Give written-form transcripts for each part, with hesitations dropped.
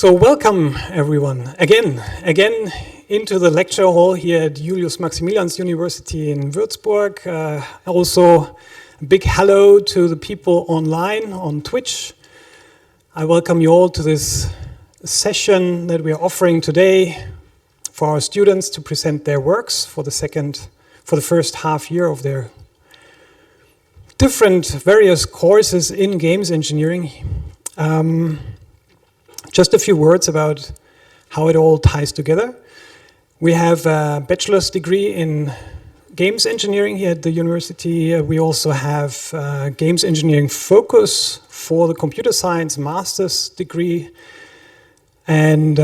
So welcome everyone again into the lecture hall here at Julius Maximilians University in Würzburg. Also a big hello to the people online on Twitch. I welcome you all to this session that we are offering today for our students to present their works for the first half year of their different various courses in games engineering. Just a few words about how it all ties together. We have a bachelor's degree in games engineering here at the university. We also have a games engineering focus for the computer science master's degree. And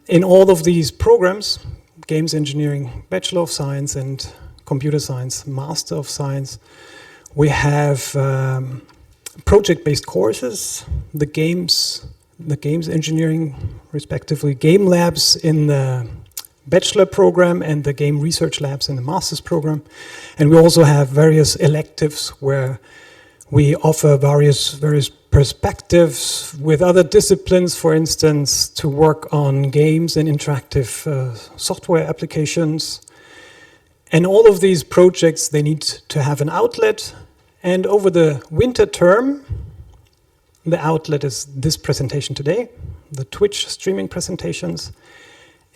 in all of these programs, games engineering bachelor of science and computer science master of science, we have project-based courses, the games engineering, respectively, game labs in the bachelor program and the game research labs in the master's program. And we also have various electives where we offer various perspectives with other disciplines, for instance, to work on games and interactive software applications. And all of these projects, they need to have an outlet. And over the winter term, the outlet is this presentation today, the Twitch streaming presentations.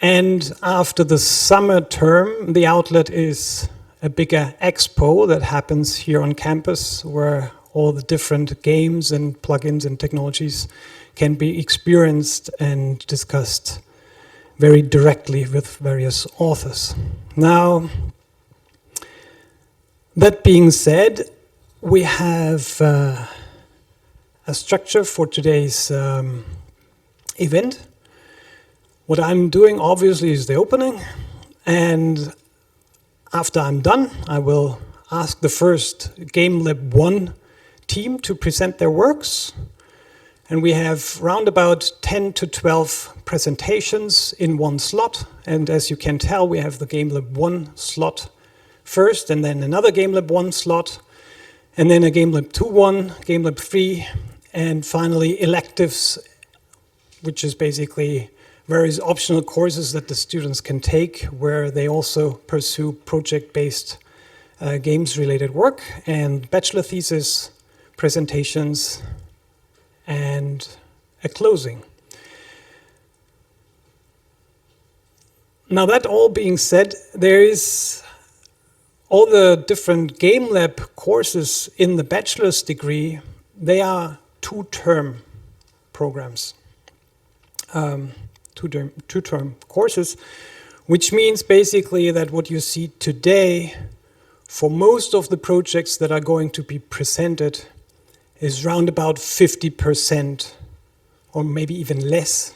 And after the summer term, the outlet is a bigger expo that happens here on campus where all the different games and plugins and technologies can be experienced and discussed very directly with various authors. Now, that being said, we have a structure for today's event. What I'm doing obviously is the opening, and after I'm done, I will ask the first Game Lab 1 team to present their works. And we have round about 10 to 12 presentations in one slot. And as you can tell, we have the Game Lab 1 slot first, and then another Game Lab 1 slot, and then a Game Lab 2-1, Game Lab 3, and finally electives, which is basically various optional courses that the students can take where they also pursue project-based games-related work, and bachelor thesis presentations, and a closing. Now, that all being said, there is all the different Game Lab courses in the bachelor's degree. They are two-term programs, two-term courses, which means basically that what you see today for most of the projects that are going to be presented is round about 50% or maybe even less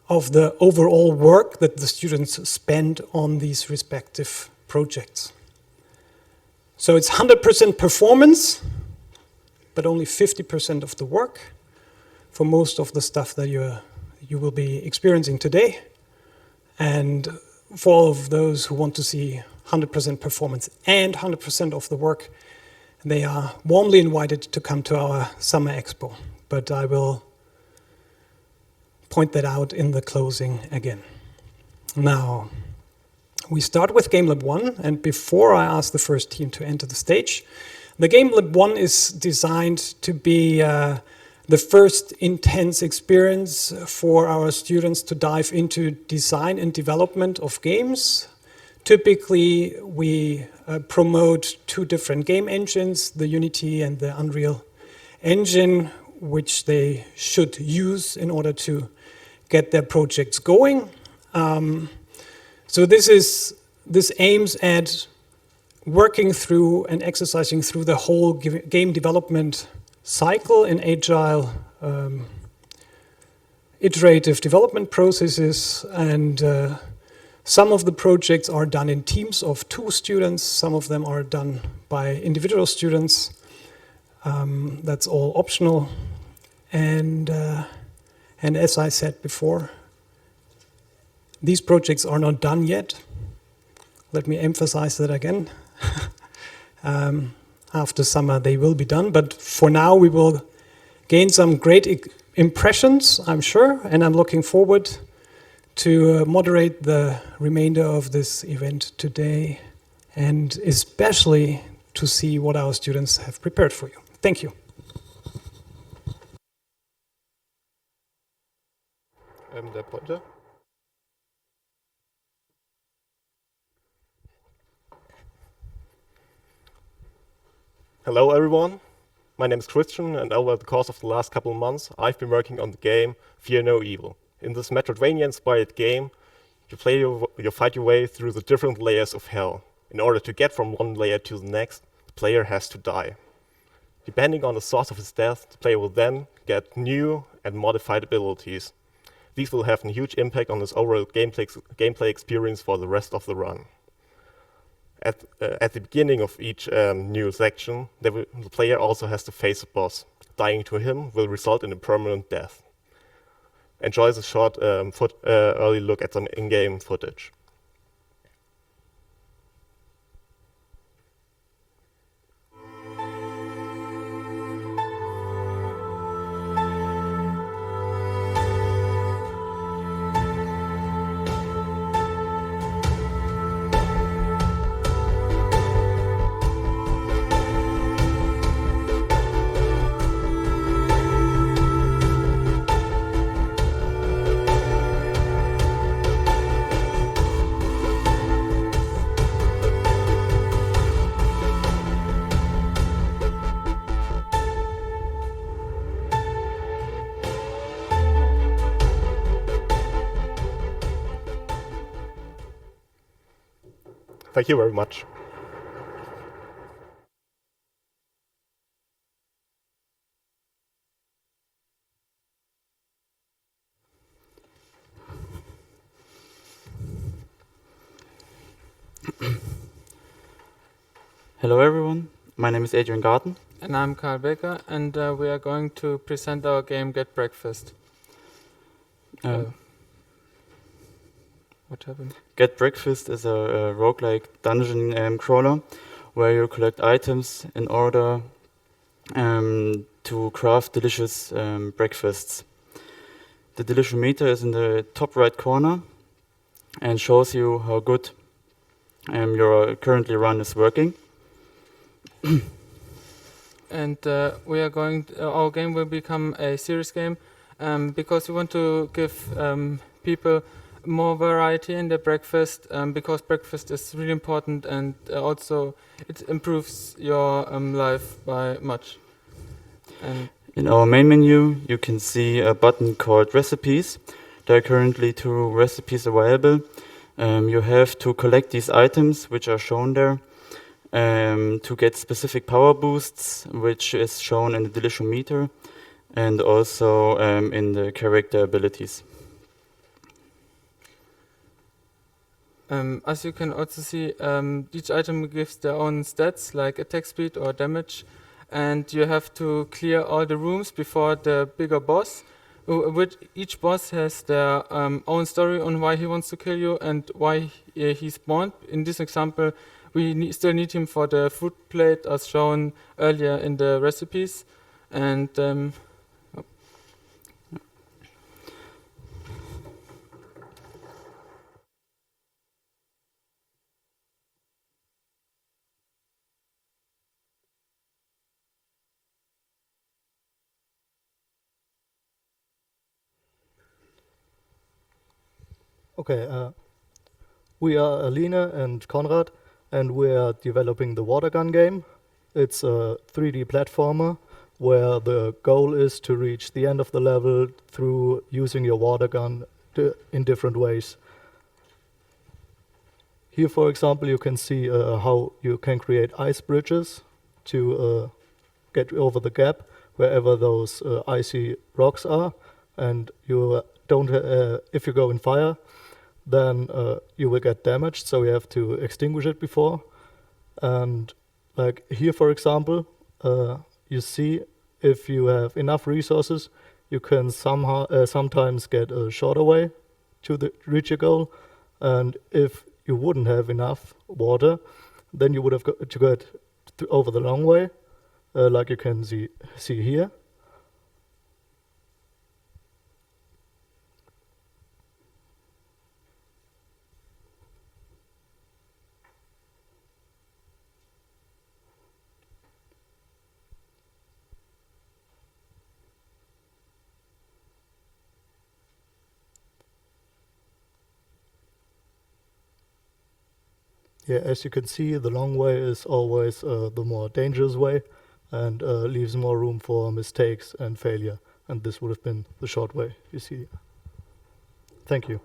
of the overall work that the students spend on these respective projects. So it's 100% performance, but only 50% of the work for most of the stuff that you will be experiencing today. And for all of those who want to see 100% performance and 100% of the work, they are warmly invited to come to our summer expo. But I will point that out in the closing again. Now, we start with Game Lab 1, and before I ask the first team to enter the stage, the Game Lab 1 is designed to be the first intense experience for our students to dive into design and development of games. Typically, we promote two different game engines, the Unity and the Unreal Engine, which they should use in order to get their projects going. So this aims at working through and exercising through the whole game development cycle in agile, iterative development processes. And some of the projects are done in teams of 2 students. Some of them are done by individual students. That's all optional. And as I said before, these projects are not done yet. Let me emphasize that again. After summer, they will be done. But for now, we will gain some great impressions, I'm sure, and I'm looking forward to moderate the remainder of this event today, and especially to see what our students have prepared for you. Thank you. Der Pointer. Hello everyone, my name is Christian, and over the course of the last couple of months I've been working on the game Fear No Evil. In this Metroidvania-inspired game, you fight your way through the different layers of hell. In order to get from one layer to the next, the player has to die. Depending on the source of his death, the player will then get new and modified abilities. These will have a huge impact on his overall gameplay experience for the rest of the run. At the beginning of each new section, the player also has to face a boss. Dying to him will result in a permanent death. Enjoy the short early look at some in-game footage. Thank you very much. Hello everyone, my name is Adrian Garten. And I'm Karl Becker, and we are going to present our game Get Breakfast. What happened? Get Breakfast is a roguelike dungeon crawler where you collect items in order to craft delicious breakfasts. The Deliciometer is in the top right corner and shows you how good your currently run is working. And we are going. Our game will become a serious game because we want to give people more variety in their breakfast. Because breakfast is really important, and also it improves your life by much. And in our main menu, you can see a button called Recipes. There are currently 2 recipes available. You have to collect these items, which are shown there, to get specific power boosts, which is shown in the Deliciometer and also in the character abilities. As you can also see, each item gives their own stats, like attack speed or damage, and you have to clear all the rooms before the bigger boss. Which each boss has their own story on why he wants to kill you and why he spawned. In this example, we still need him for the food plate as shown earlier in the recipes. And Okay, we are Alina and Konrad, and we are developing the water gun game. It's a 3D platformer where the goal is to reach the end of the level through using your water gun in different ways. Here, for example, you can see how you can create ice bridges to get over the gap wherever those icy rocks are, and you don't. If you go in fire, then you will get damaged, so you have to extinguish it before. And like here, for example, you see if you have enough resources, you can sometimes get a shorter way to reach your goal. And if you wouldn't have enough water, then you would have got to get over the long way, like you can see here. Yeah, as you can see, the long way is always the more dangerous way and leaves more room for mistakes and failure. And this would have been the short way, you see. Thank you.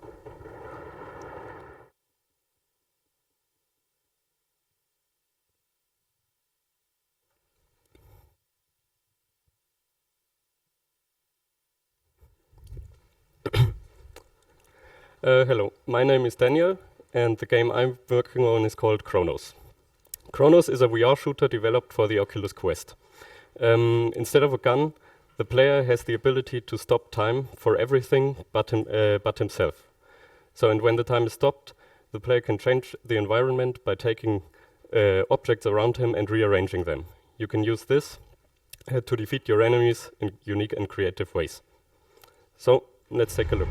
Hello, my name is Daniel, and the game I'm working on is called Chronos. Chronos is a VR shooter developed for the Oculus Quest. Instead of a gun, the player has the ability to stop time for everything but himself. So, and when the time is stopped, the player can change the environment by taking objects around him and rearranging them. You can use this to defeat your enemies in unique and creative ways. So, let's take a look.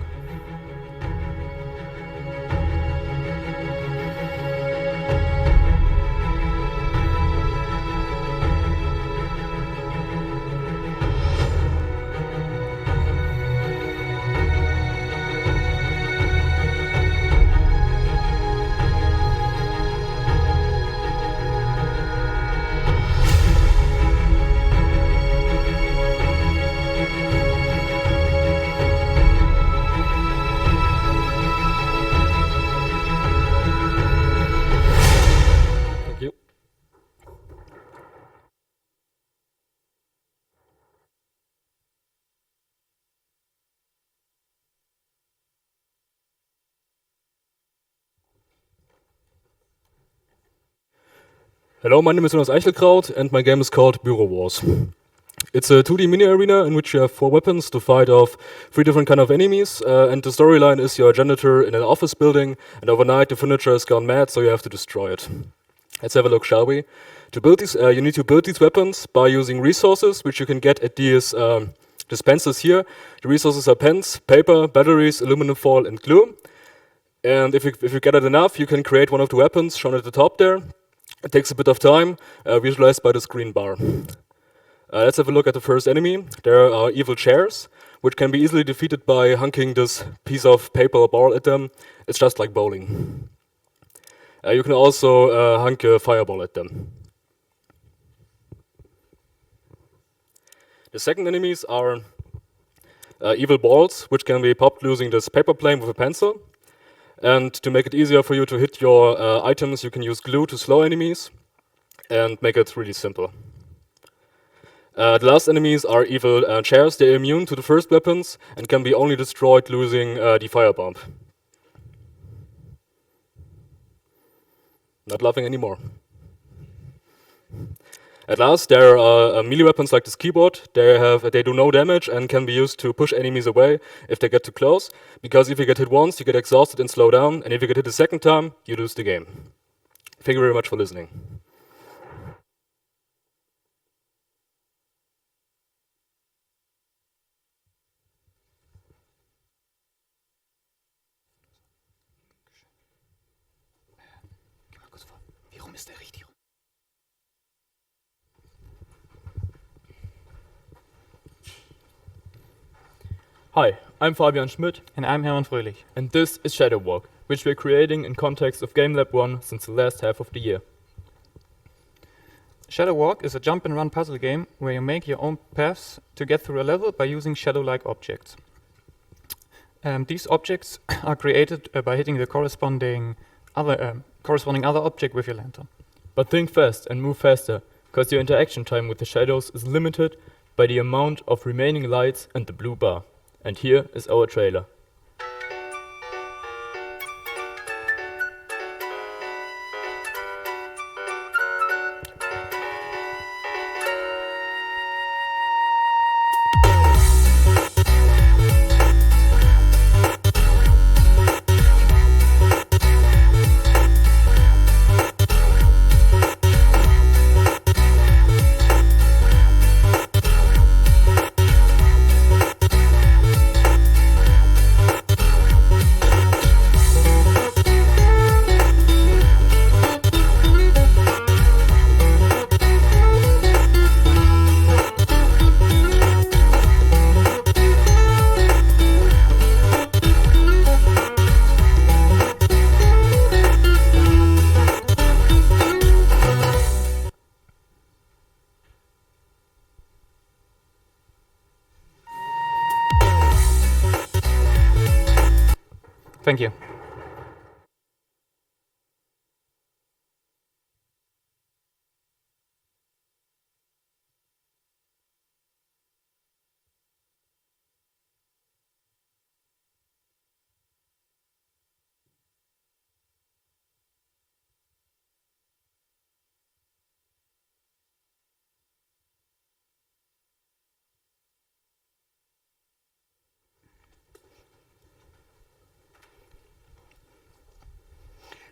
Thank you. Hello, my name is Jonas Eichelkraut, and my game is called Bureau Wars. It's a 2D mini arena in which you have 4 weapons to fight off 3 different kind of enemies, and the storyline is you're a janitor in an office building, and overnight the furniture has gone mad, so you have to destroy it. Let's have a look, shall we? To build these, you need to build these weapons by using resources, which you can get at these dispensers here. The resources are pens, paper, batteries, aluminum foil, and glue. And if you get it enough, you can create one of the weapons shown at the top there. It takes a bit of time, visualized by this green bar. Let's have a look at the first enemy. There are evil chairs, which can be easily defeated by hunking this piece of paper or ball at them. It's just like bowling. You can also hunk a fireball at them. The second enemies are evil balls, which can be popped using this paper plane with a pencil. And to make it easier for you to hit your items, you can use glue to slow enemies and make it really simple. The last enemies are evil chairs. They're immune to the first weapons and can be only destroyed using the firebomb. Not laughing anymore. At last, there are melee weapons like this keyboard. They do no damage and can be used to push enemies away if they get too close. Because if you get hit once, you get exhausted and slow down, and if you get hit a second time, you lose the game. Thank you very much for listening. Hi, I'm Fabian Schmidt, And I'm Hermann Fröhlich. and this is Shadow Walk, which we're creating in context of Game Lab 1 since the last half of the year. Shadow Walk is a jump and run puzzle game where you make your own paths to get through a level by using shadow-like objects. These objects are created by hitting the corresponding other object with your lantern. But think fast and move faster, because your interaction time with the shadows is limited by the amount of remaining lights and the blue bar. And here is our trailer. Thank you.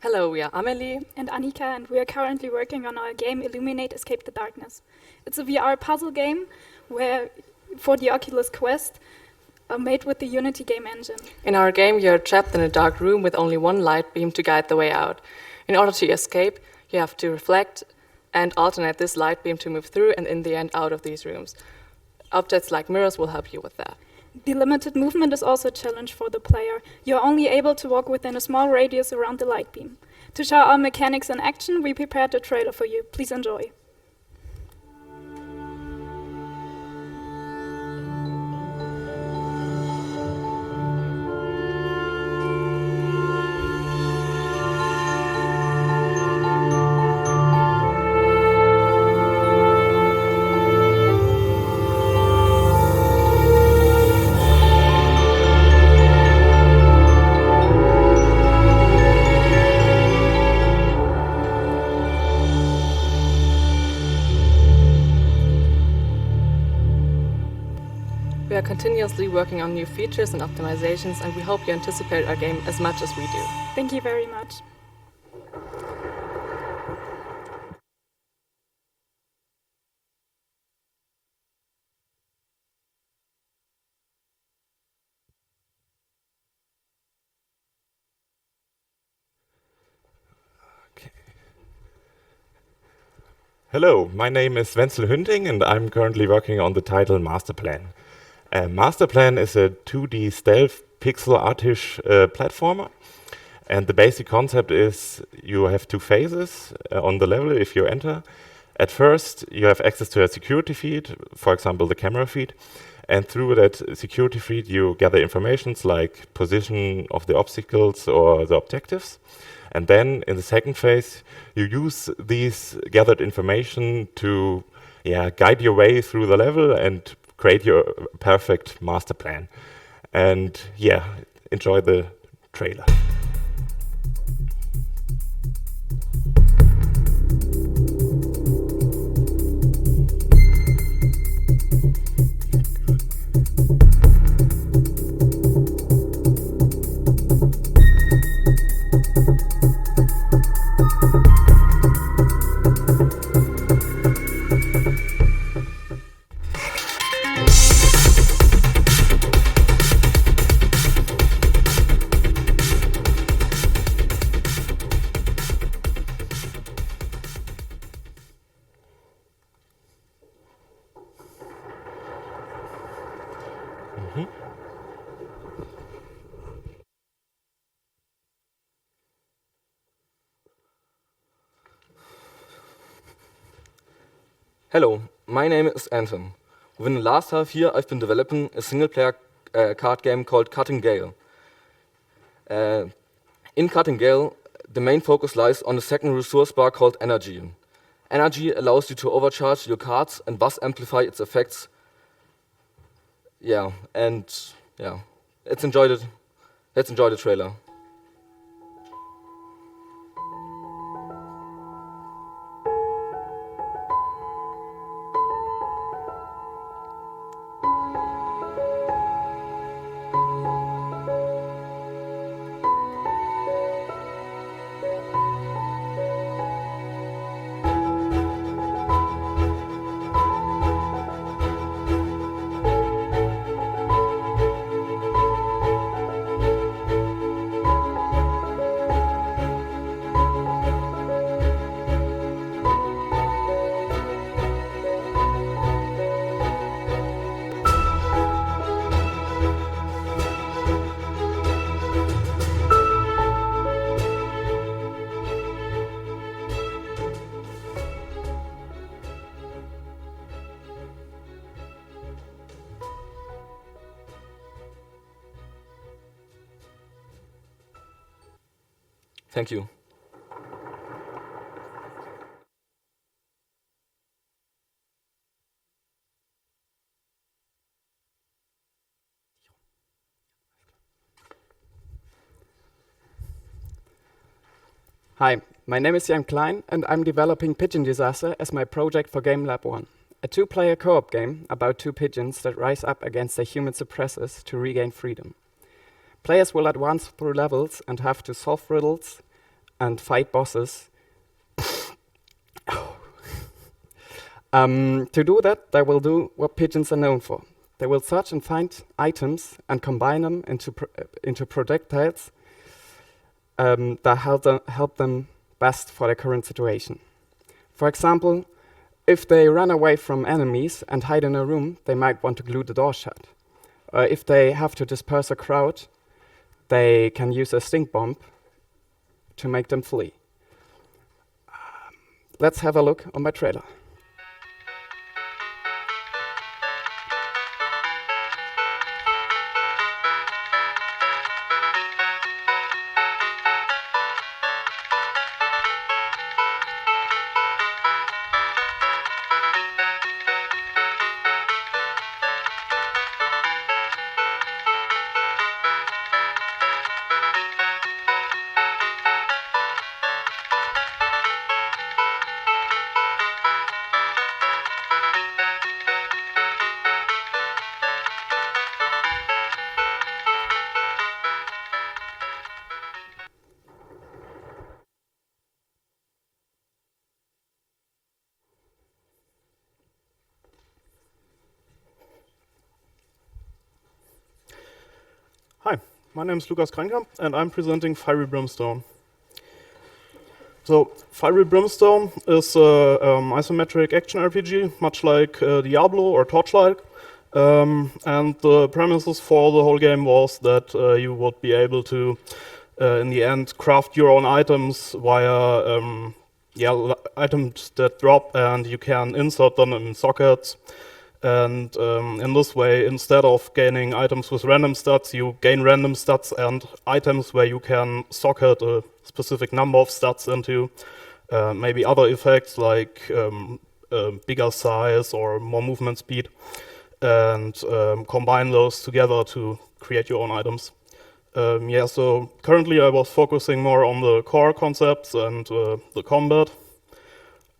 Hello, we are Amelie. And Annika, and we are currently working on our game Illuminate Escape the Darkness. It's a VR puzzle game where, for the Oculus Quest, made with the Unity game engine. In our game, you're trapped in a dark room with only one light beam to guide the way out. In order to escape, you have to reflect and alternate this light beam to move through and in the end out of these rooms. Objects like mirrors will help you with that. The limited movement is also a challenge for the player. You're only able to walk within a small radius around the light beam. To show our mechanics in action, we prepared a trailer for you. Please enjoy. We are continuously working on new features and optimizations, and we hope you anticipate our game as much as we do. Thank you very much. Hello, my name is Wenzel Hünting and I'm currently working on the title Masterplan. Masterplan is a 2D stealth pixel artish platformer, and the basic concept is you have two phases on the level if you enter. At first you have access to a security feed, for example the camera feed, and through that security feed you gather informations like position of the obstacles or the objectives. And then in the second phase, you use these gathered information to guide your way through the level and create your perfect master plan. And enjoy the trailer. Hello, my name is Anton. Within the last half year, I've been developing a single-player card game called Cutting Gale. In Cutting Gale, the main focus lies on the second resource bar called Energy. Energy allows you to overcharge your cards and thus amplify its effects. Let's enjoy the trailer. Thank you. Hi, my name is Jan Klein, and I'm developing Pigeon Disaster as my project for Game Lab 1, a two-player co-op game about two pigeons that rise up against their human suppressors to regain freedom. Players will advance through levels and have to solve riddles and fight bosses. To do that, they will do what pigeons are known for. They will search and find items and combine them into projectiles that help them best for their current situation. For example, if they run away from enemies and hide in a room, they might want to glue the door shut. If they have to disperse a crowd, they can use a stink bomb to make them flee. Let's have a look on my trailer. Hi, my name is Lukas Krankamp, and I'm presenting Fiery Brimstone. So, Fiery Brimstone is an isometric action RPG, much like Diablo or Torchlight. And the premises for the whole game was that you would be able to, in the end, craft your own items via items that drop, and you can insert them in sockets. And in this way, instead of gaining items with random stats, you gain random stats and items where you can socket a specific number of stats into maybe other effects like bigger size or more movement speed, and combine those together to create your own items. So currently I was focusing more on the core concepts and the combat,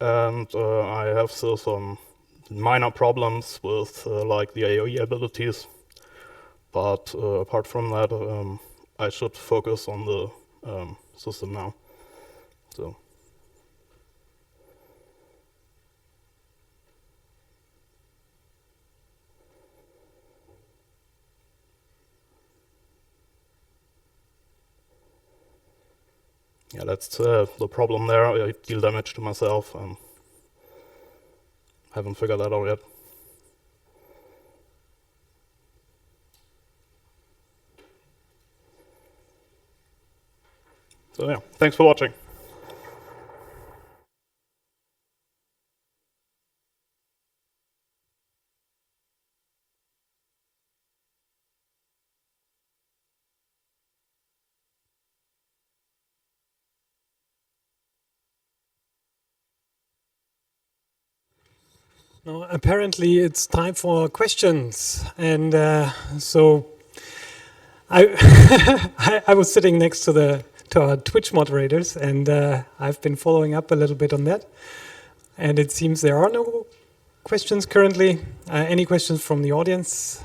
and I have still some minor problems with like the AoE abilities, but apart from that, I should focus on the system now. So. Yeah, that's the problem there. I deal damage to myself. Haven't figured that out yet. So yeah, thanks for watching. No, apparently it's time for questions, and so I was sitting next to our Twitch moderators, and I've been following up a little bit on that, and it seems there are no questions currently. Any questions from the audience?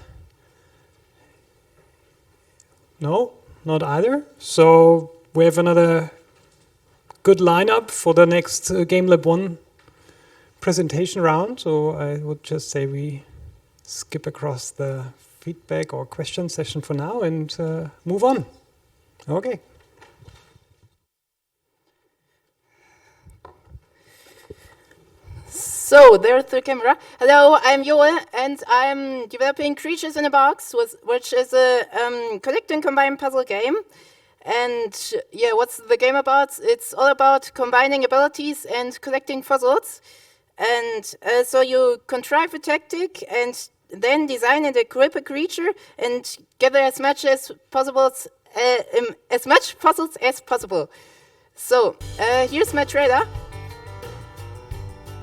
No, not either. So we have another good lineup for the next Game Lab 1 presentation round, so I would just say we skip across the feedback or question session for now and move on. Okay. So there's the camera. Hello, I'm Joel, and I'm developing Creatures in a Box, which is a collect and combine puzzle game. And yeah, what's the game about? It's all about combining abilities and collecting puzzles. And so you contrive a tactic and then design and equip a creature and gather as much puzzles as possible. So, here's my trailer.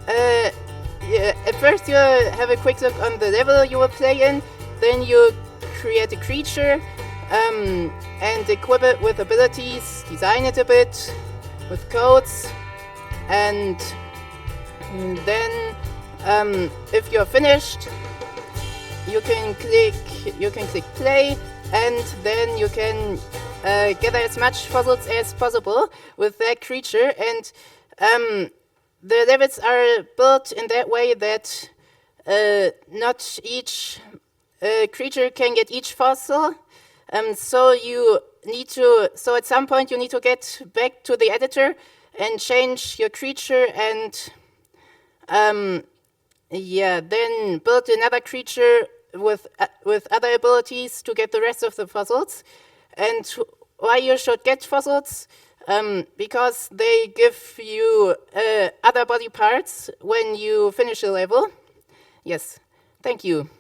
At first you have a quick look on the level you will play in, then you create a creature and equip it with abilities, design it a bit with codes, and then if you're finished, you can click play, and then you can gather as much puzzles as possible with that creature. And the levels are built in that way that not each creature can get each puzzle. So at some point you need to get back to the editor and change your creature, and then build another creature with other abilities to get the rest of the puzzles. And why you should get puzzles? Because they give you other body parts when you finish a level. Yes, thank you.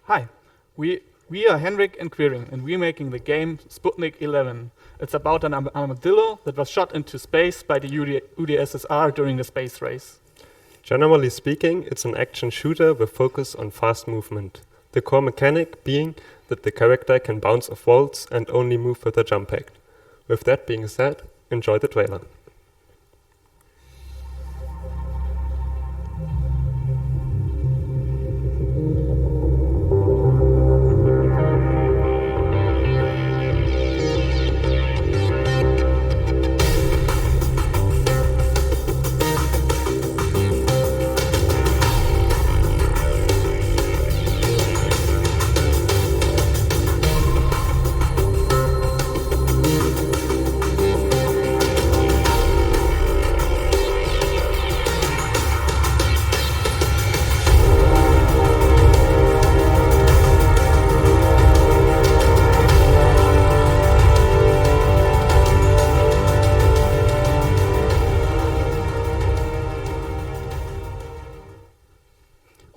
Hi, we are Henrik and Quirin, and we're making the game Sputnik 11. It's about an armadillo that was shot into space by the UdSSR during the space race. Generally speaking, it's an action shooter with focus on fast movement. The core mechanic being that the character can bounce off walls and only move with a jump pack. With that being said, enjoy the trailer.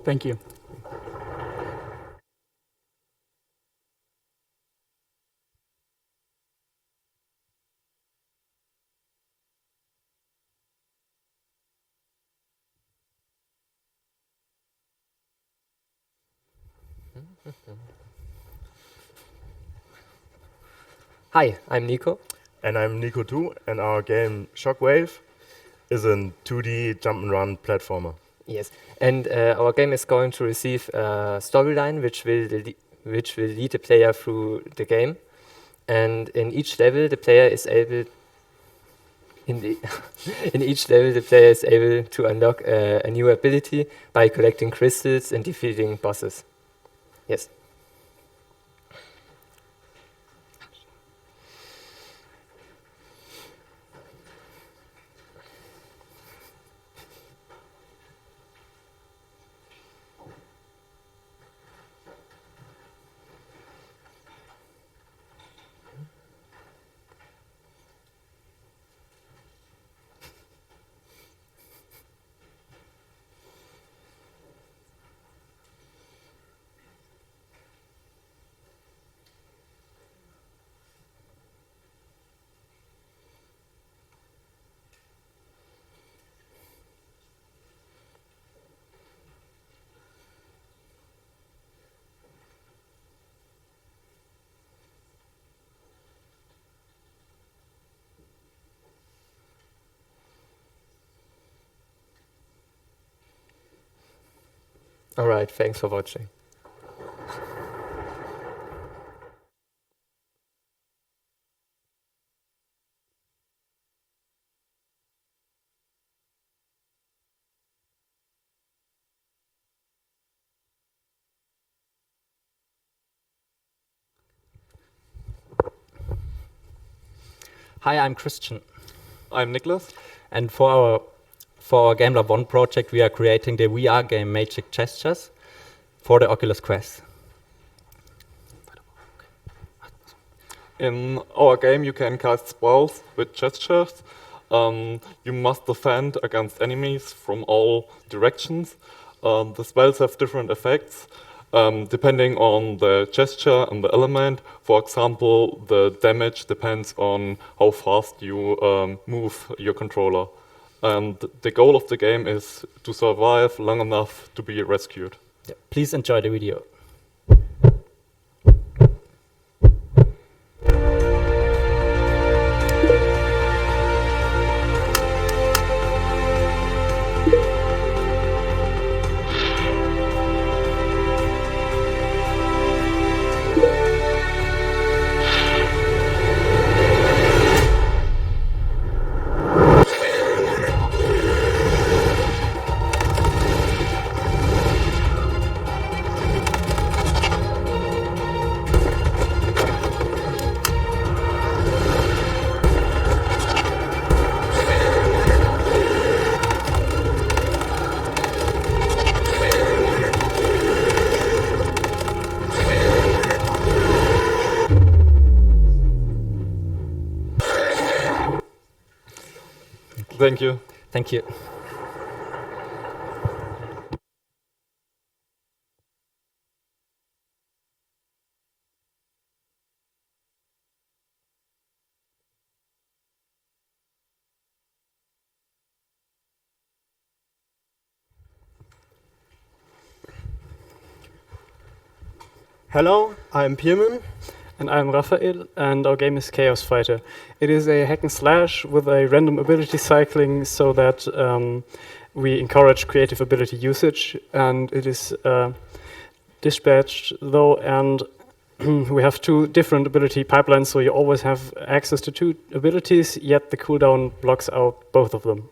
Thank you. Hi, I'm Nico. And I'm Nico too, and our game Shockwave is a 2D jump and run platformer. Yes, and our game is going to receive a storyline which will lead the player through the game. And in each level, the player is able to unlock a new ability by collecting crystals and defeating bosses. Yes. All right, thanks for watching. Hi, I'm Christian. I'm Niklas. And for our Game Lab 1 project, we are creating the VR game Magic Gestures for the Oculus Quest. In our game, you can cast spells with gestures. You must defend against enemies from all directions. The spells have different effects depending on the gesture and the element. For example, the damage depends on how fast you move your controller. And the goal of the game is to survive long enough to be rescued. Yeah. Please enjoy the video. Thank you. Thank you. Hello, I'm Pirmin. And I'm Raphael, and our game is Chaos Fighter. It is a hack and slash with a random ability cycling so that we encourage creative ability usage, and it is dispatched though, and we have two different ability pipelines, so you always have access to two abilities, yet the cooldown blocks out both of them.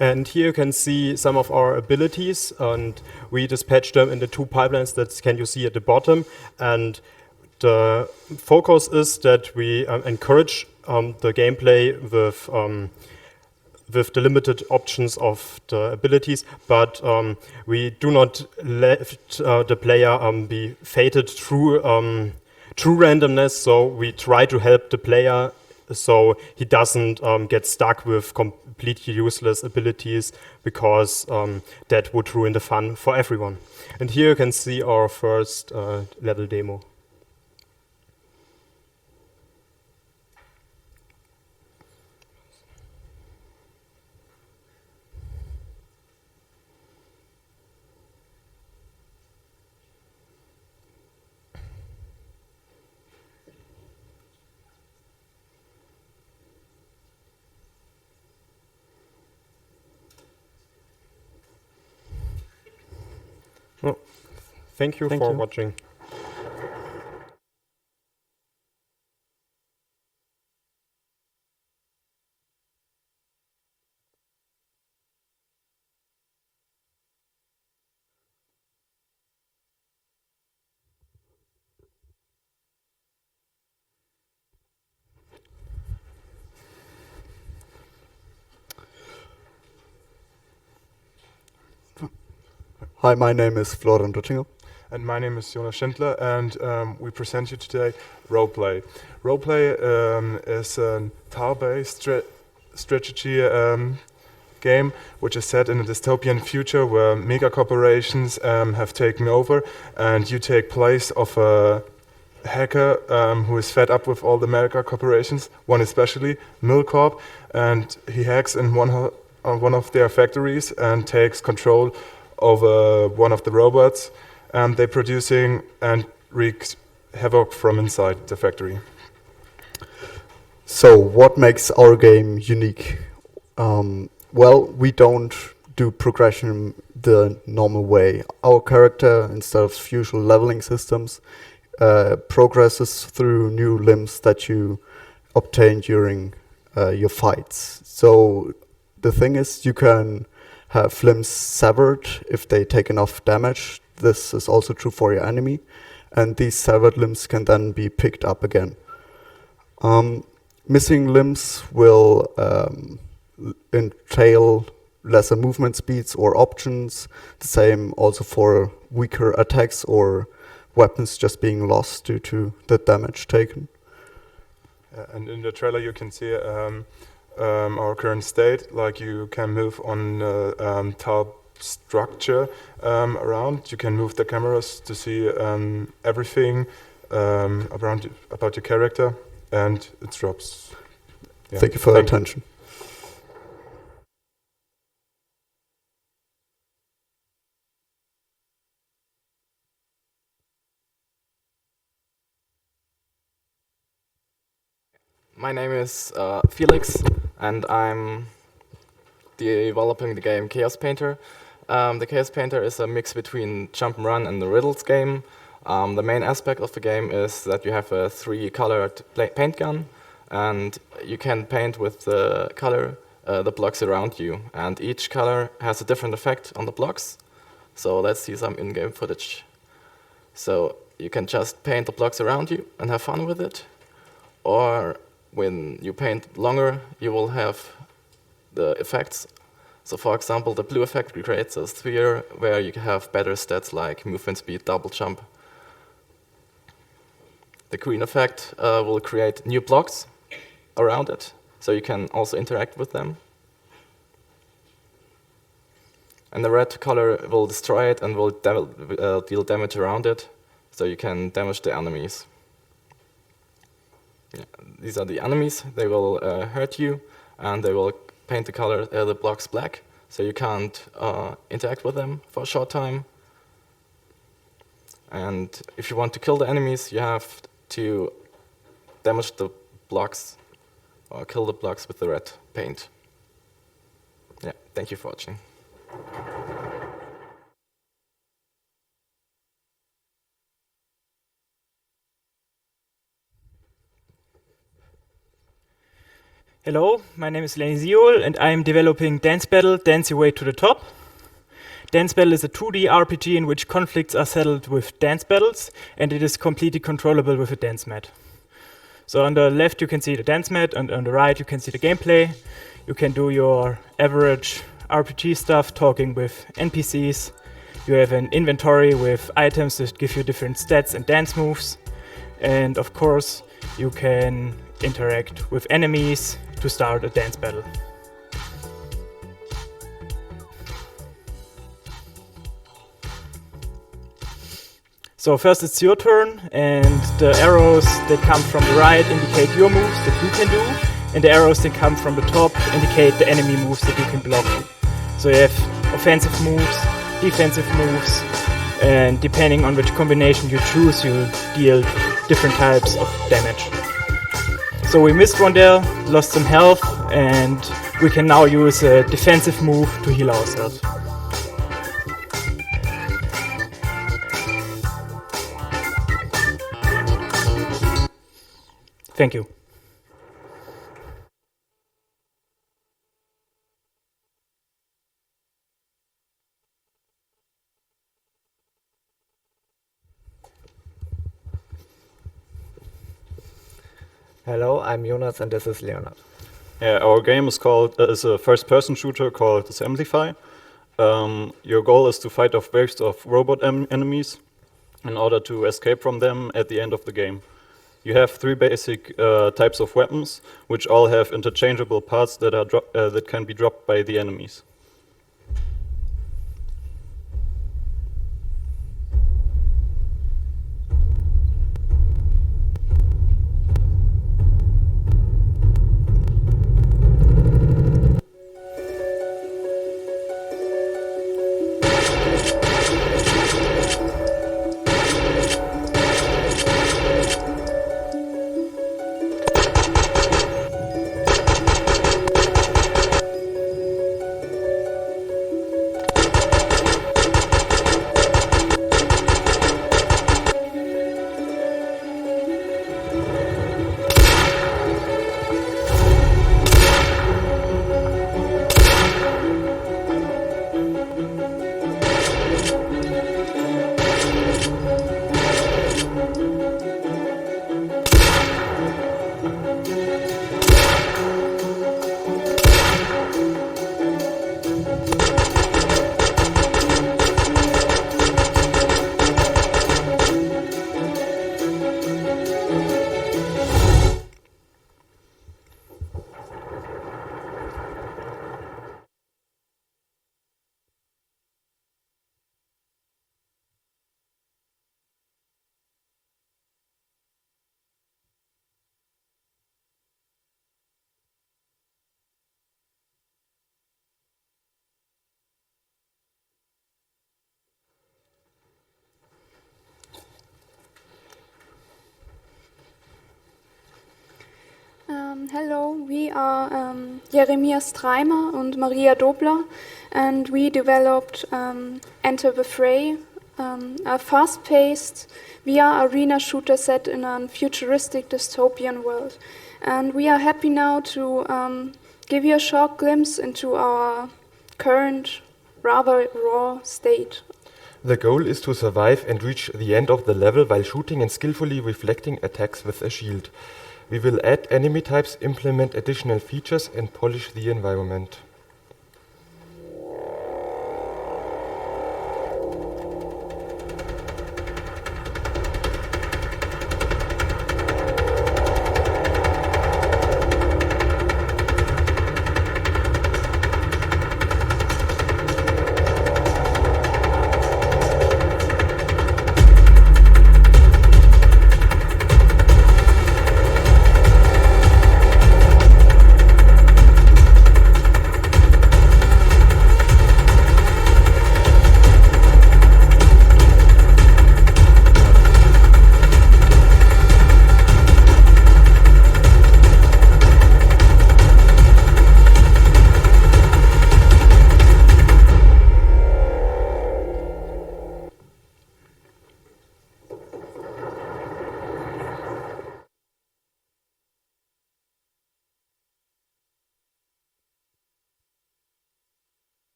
And here you can see some of our abilities, and we dispatch them in the two pipelines that can you see at the bottom. And the focus is that we encourage the gameplay with the limited options of the abilities, but we do not let the player be fated through randomness. So we try to help the player so he doesn't get stuck with completely useless abilities, because that would ruin the fun for everyone. And here you can see our first level demo. Well, thank you for watching. Hi, my name is Florian Ruttinger. And my name is Jonas Schindler, and we present you today Roleplay. Roleplay is a tile-based strategy game which is set in a dystopian future where mega corporations have taken over, and you take place of a hacker who is fed up with all the mega corporations, one especially, Milcorp, and he hacks in one of their factories and takes control over one of the robots, and they're producing and wreaks havoc from inside the factory. So what makes our game unique? Well, we don't do progression the normal way. Our character, instead of usual leveling systems, progresses through new limbs that you obtain during your fights. So the thing is, you can have limbs severed if they take enough damage. This is also true for your enemy, and these severed limbs can then be picked up again. Missing limbs will entail lesser movement speeds or options. The same also for weaker attacks or weapons just being lost due to the damage taken. And in the trailer you can see our current state, like you can move on tile structure around. You can move the cameras to see everything about your character, and it drops. Yeah. Thank you for your attention. My name is Felix, and I'm developing the game Chaos Painter. The Chaos Painter is a mix between jump and run and the riddles game. The main aspect of the game is that you have a 3-colored paint gun, and you can paint with the color the blocks around you. And each color has a different effect on the blocks. So let's see some in-game footage. So you can just paint the blocks around you and have fun with it, or when you paint longer, you will have the effects. So for example, the blue effect creates a sphere where you have better stats like movement speed, double jump. The green effect will create new blocks around it, so you can also interact with them. And the red color will destroy it and will deal damage around it, so you can damage the enemies. Yeah, these are the enemies. They will hurt you, and they will paint the blocks black, so you can't interact with them for a short time. And if you want to kill the enemies, you have to damage the blocks or kill the blocks with the red paint. Yeah, thank you for watching. Hello, my name is Lenny Ziol, and I am developing Dance Battle, Dance Your Way to the Top. Dance Battle is a 2D RPG in which conflicts are settled with dance battles, and it is completely controllable with a dance mat. So on the left you can see the dance mat, and on the right you can see the gameplay. You can do your average RPG stuff, talking with NPCs. You have an inventory with items that give you different stats and dance moves. And of course, you can interact with enemies to start a dance battle. So first it's your turn, and the arrows that come from the right indicate your moves that you can do, and the arrows that come from the top indicate the enemy moves that you can block. So you have offensive moves, defensive moves, and depending on which combination you choose, you deal different types of damage. So we missed one there, lost some health, and we can now use a defensive move to heal ourselves. Thank you. Hello, I'm Jonas and this is Leonard. Yeah, our game is a first-person shooter called Assemblify. Your goal is to fight off waves of robot enemies in order to escape from them at the end of the game. You have 3 basic types of weapons, which all have interchangeable parts that can be dropped by the enemies. Hello, we are Jeremia Streimer and Maria Dobler, and we developed Enter the Fray, a fast-paced VR arena shooter set in a futuristic dystopian world. And we are happy now to give you a short glimpse into our current, rather raw state. The goal is to survive and reach the end of the level while shooting and skillfully reflecting attacks with a shield. We will add enemy types, implement additional features, and polish the environment.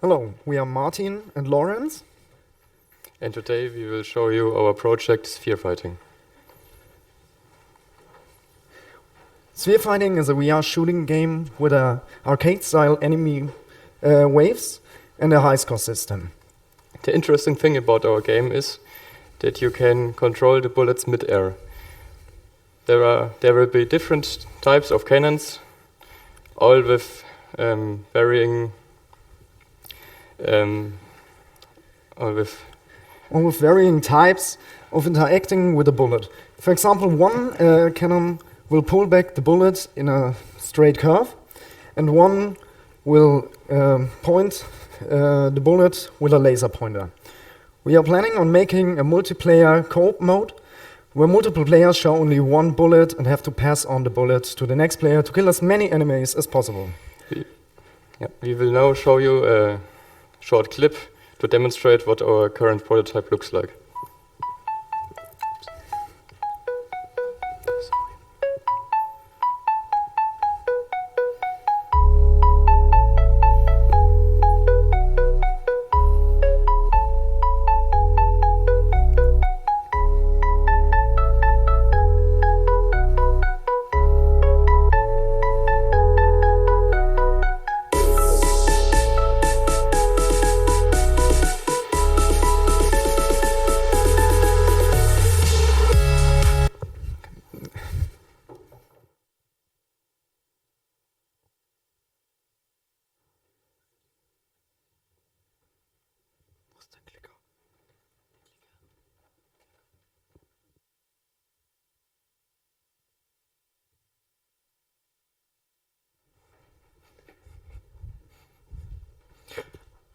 Hello, we are Martin and Lawrence. And today we will show you our project Sphere Fighting. Sphere Fighting is a VR shooting game with a arcade-style enemy waves and a high-score system. The interesting thing about our game is that you can control the bullets mid-air. There will be different types of cannons, all with varying varying types of interacting with the bullet. For example, one cannon will pull back the bullet in a straight curve, and one will point the bullet with a laser pointer. We are planning on making a multiplayer co-op mode, where multiple players share only one bullet and have to pass on the bullet to the next player to kill as many enemies as possible. We will now show you a short clip to demonstrate what our current prototype looks like.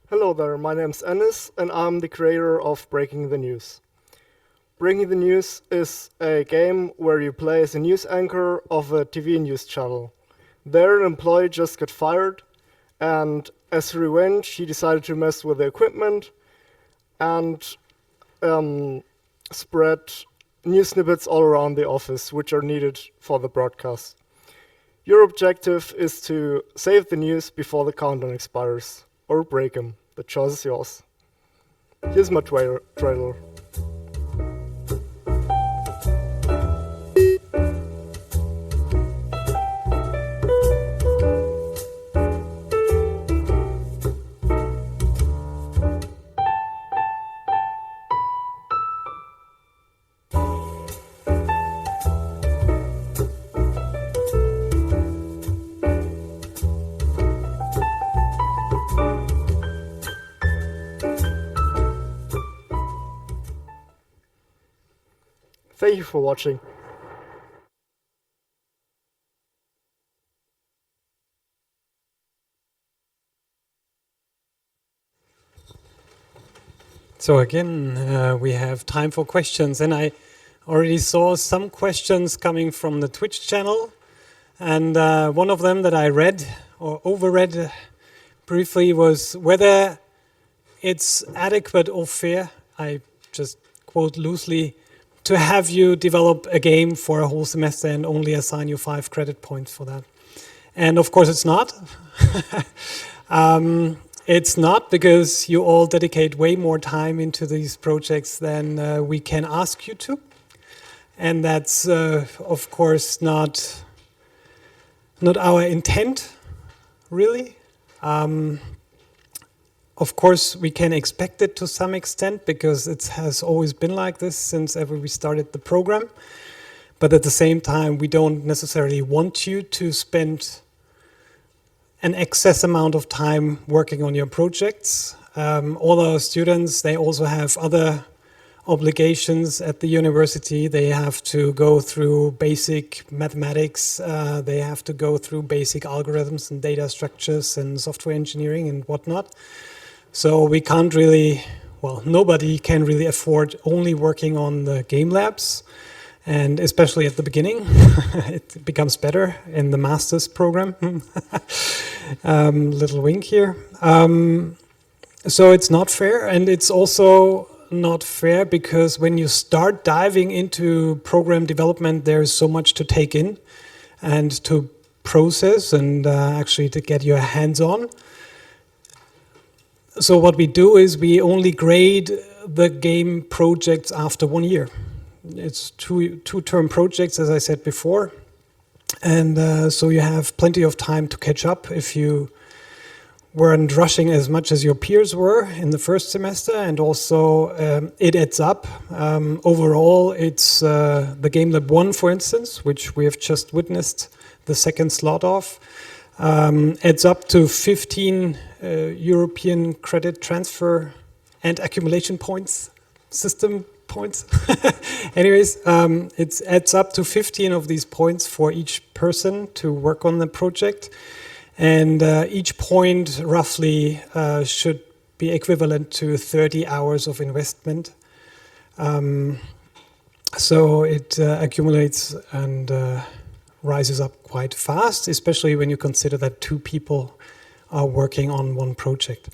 Hello there, my name's Ennis, and I'm the creator of Breaking the News. Breaking the News is a game where you play as a news anchor of a TV news channel. There, an employee just got fired, and as revenge, he decided to mess with the equipment and spread news snippets all around the office, which are needed for the broadcast. Your objective is to save the news before the countdown expires, or break him. The choice is yours. Here's my trailer. Thank you for watching. So again, we have time for questions, and I already saw some questions coming from the Twitch channel, and one of them that I read or overread briefly was whether it's adequate or fair, I just quote loosely, to have you develop a game for a whole semester and only assign you 5 credit points for that. And of course it's not. It's not, because you all dedicate way more time into these projects than we can ask you to. And that's, of course, not our intent, really. Of course, we can expect it to some extent, because it has always been like this since ever we started the program. But at the same time, we don't necessarily want you to spend an excess amount of time working on your projects. All our students, they also have other obligations at the university. They have to go through basic mathematics, they have to go through basic algorithms and data structures and software engineering and whatnot. So we can't really, well, nobody can really afford only working on the game labs. And especially at the beginning, it becomes better in the master's program. Little wink here. So it's not fair, and it's also not fair because when you start diving into program development, there's so much to take in and to process and actually to get your hands on. So what we do is we only grade the game projects after 1 year. It's two-term projects, as I said before, and so you have plenty of time to catch up if you weren't rushing as much as your peers were in the first semester, and also it adds up. Overall, it's the Game Lab 1, for instance, which we have just witnessed the second slot of, adds up to 15 European credit transfer and accumulation points, system points. Anyways, it adds up to 15 of these points for each person to work on the project. And each point roughly should be equivalent to 30 hours of investment. So it accumulates and rises up quite fast, especially when you consider that 2 people are working on one project.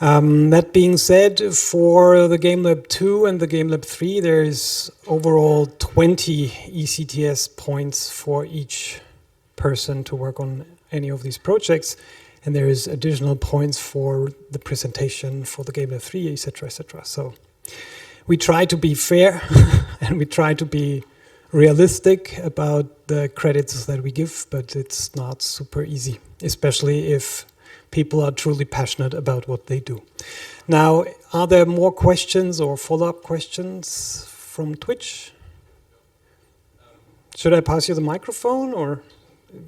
That being said, for the Game Lab 2 and the Game Lab 3, there is overall 20 ECTS points for each person to work on any of these projects, and there is additional points for the presentation for the Game Lab 3, etc., etc. So we try to be fair and we try to be realistic about the credits that we give, but it's not super easy, especially if people are truly passionate about what they do. Now, are there more questions or follow-up questions from Twitch? Should I pass you the microphone, or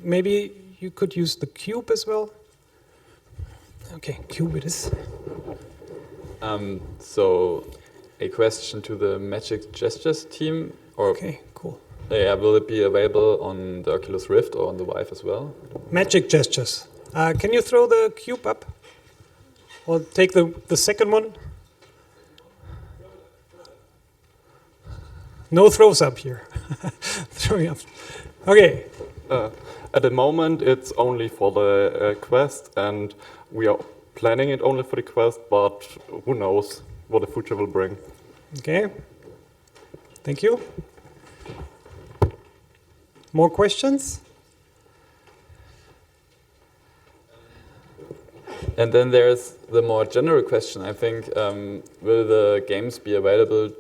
maybe you could use the cube as well? Okay, cube it is. So, a question to the Magic Gestures team. Or okay, cool. Yeah, will it be available on the Oculus Rift or on the Vive as well? Magic Gestures. Can you throw the cube up? Or take the second one? No throws up here. Throwing up. Okay. At the moment, it's only for the Quest, and we are planning it only for the Quest, but who knows what the future will bring. Okay. Thank you. More questions? And then there's the more general question, I think, will the games be available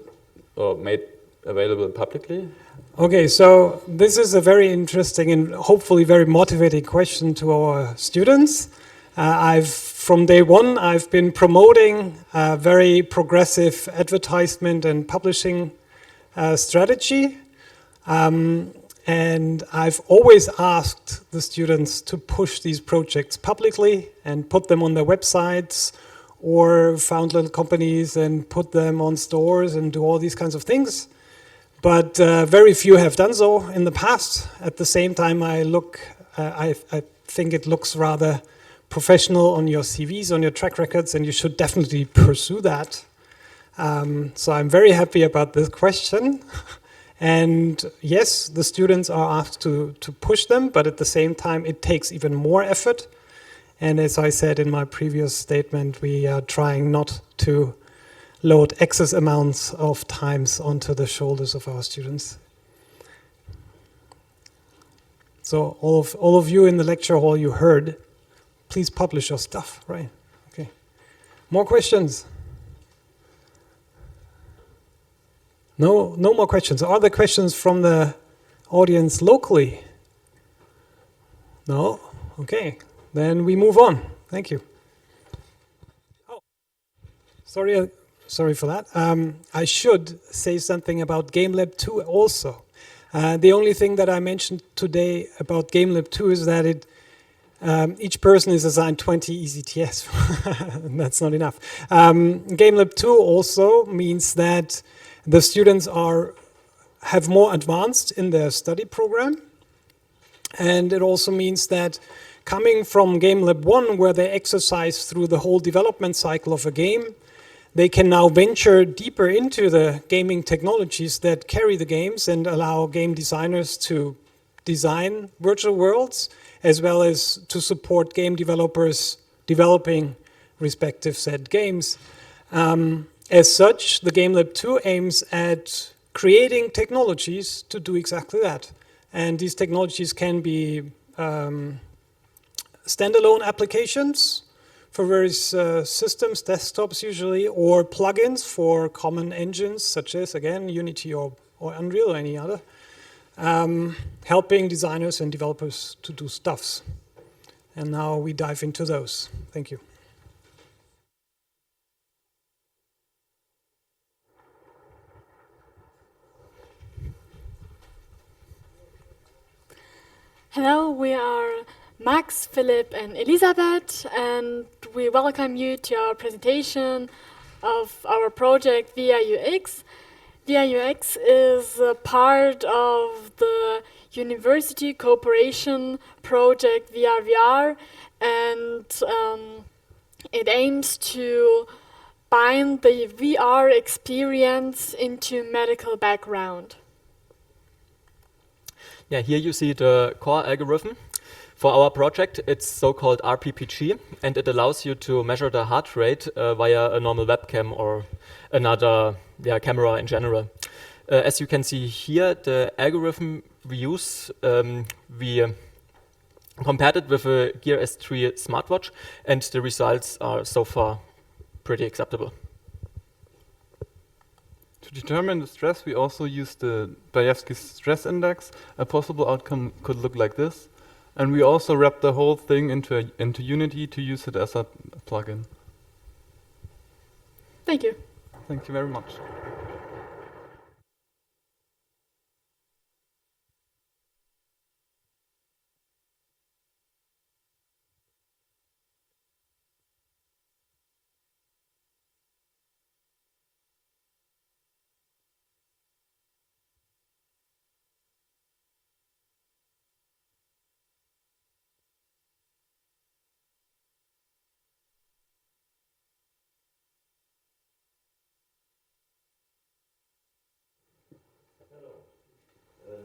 or made available publicly? Okay, so this is a very interesting and hopefully very motivating question to our students. From day one, I've been promoting a very progressive advertisement and publishing strategy. And I've always asked the students to push these projects publicly and put them on their websites, or found little companies and put them on stores and do all these kinds of things. But very few have done so in the past. At the same time, I think it looks rather professional on your CVs, on your track records, and you should definitely pursue that. So I'm very happy about this question. And yes, the students are asked to push them, but at the same time, it takes even more effort. And as I said in my previous statement, we are trying not to load excess amounts of times onto the shoulders of our students. So all of you in the lecture hall, you heard, please publish your stuff, right? Okay. More questions? No more questions. Are there questions from the audience locally? No? Okay. Then we move on. Thank you. Oh, sorry for that. I should say something about GameLab 2 also. The only thing that I mentioned today about GameLab 2 is that each person is assigned 20 ECTS. That's not enough. GameLab 2 also means that the students have more advanced in their study program. And it also means that coming from GameLab 1, where they exercise through the whole development cycle of a game, they can now venture deeper into the gaming technologies that carry the games and allow game designers to design virtual worlds, as well as to support game developers developing respective said games. As such, the GameLab 2 aims at creating technologies to do exactly that. And these technologies can be standalone applications for various systems, desktops usually, or plugins for common engines, such as, again, Unity or Unreal or any other, helping designers and developers to do stuffs. And now we dive into those. Thank you. Hello, we are Max, Philip, and Elisabeth, and we welcome you to our presentation of our project VRUX. VRUX is a part of the university cooperation project VRVR, and it aims to bind the VR experience into medical background. Yeah, here you see the core algorithm. For our project, it's so-called RPPG, and it allows you to measure the heart rate via a normal webcam or another camera in general. As you can see here, the algorithm we use, we compared it with a Gear S3 smartwatch, and the results are so far pretty acceptable. To determine the stress, we also use the Bayevsky stress index. A possible outcome could look like this. And we also wrap the whole thing into Unity to use it as a plugin. Thank you. Thank you very much.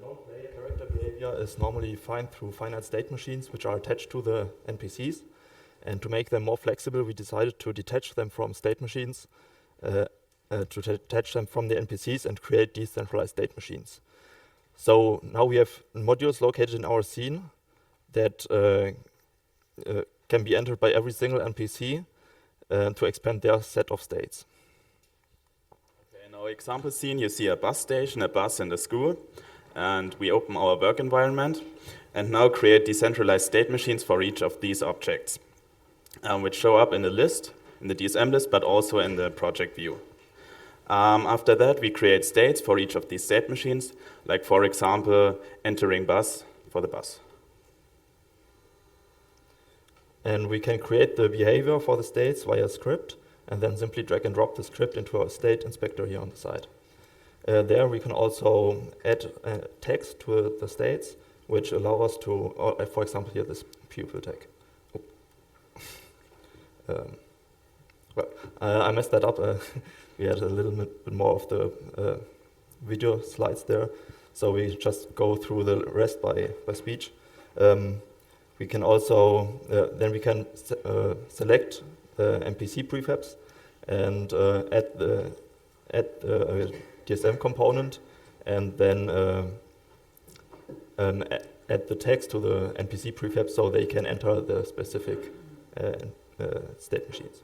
Non-player character behavior is normally defined through finite state machines, which are attached to the NPCs. And to make them more flexible, we decided to detach them from state machines, to detach them from the NPCs and create decentralized state machines. So now we have modules located in our scene that can be entered by every single NPC to expand their set of states. In our example scene, you see a bus station, a bus, and a school. And we open our work environment and now create decentralized state machines for each of these objects, which show up in the list, in the DSM list, but also in the project view. After that, we create states for each of these state machines, like, for example, entering bus for the bus. And we can create the behavior for the states via script, and then simply drag and drop the script into our state inspector here on the side. There we can also add text to the states, which allow us to, for example, here this pupil tag. I messed that up. we had a little bit more of the video slides there. So we just go through the rest by speech. We can also, then we can select NPC prefabs and add the DSM component, and then add the text to the NPC prefab so they can enter the specific state machines.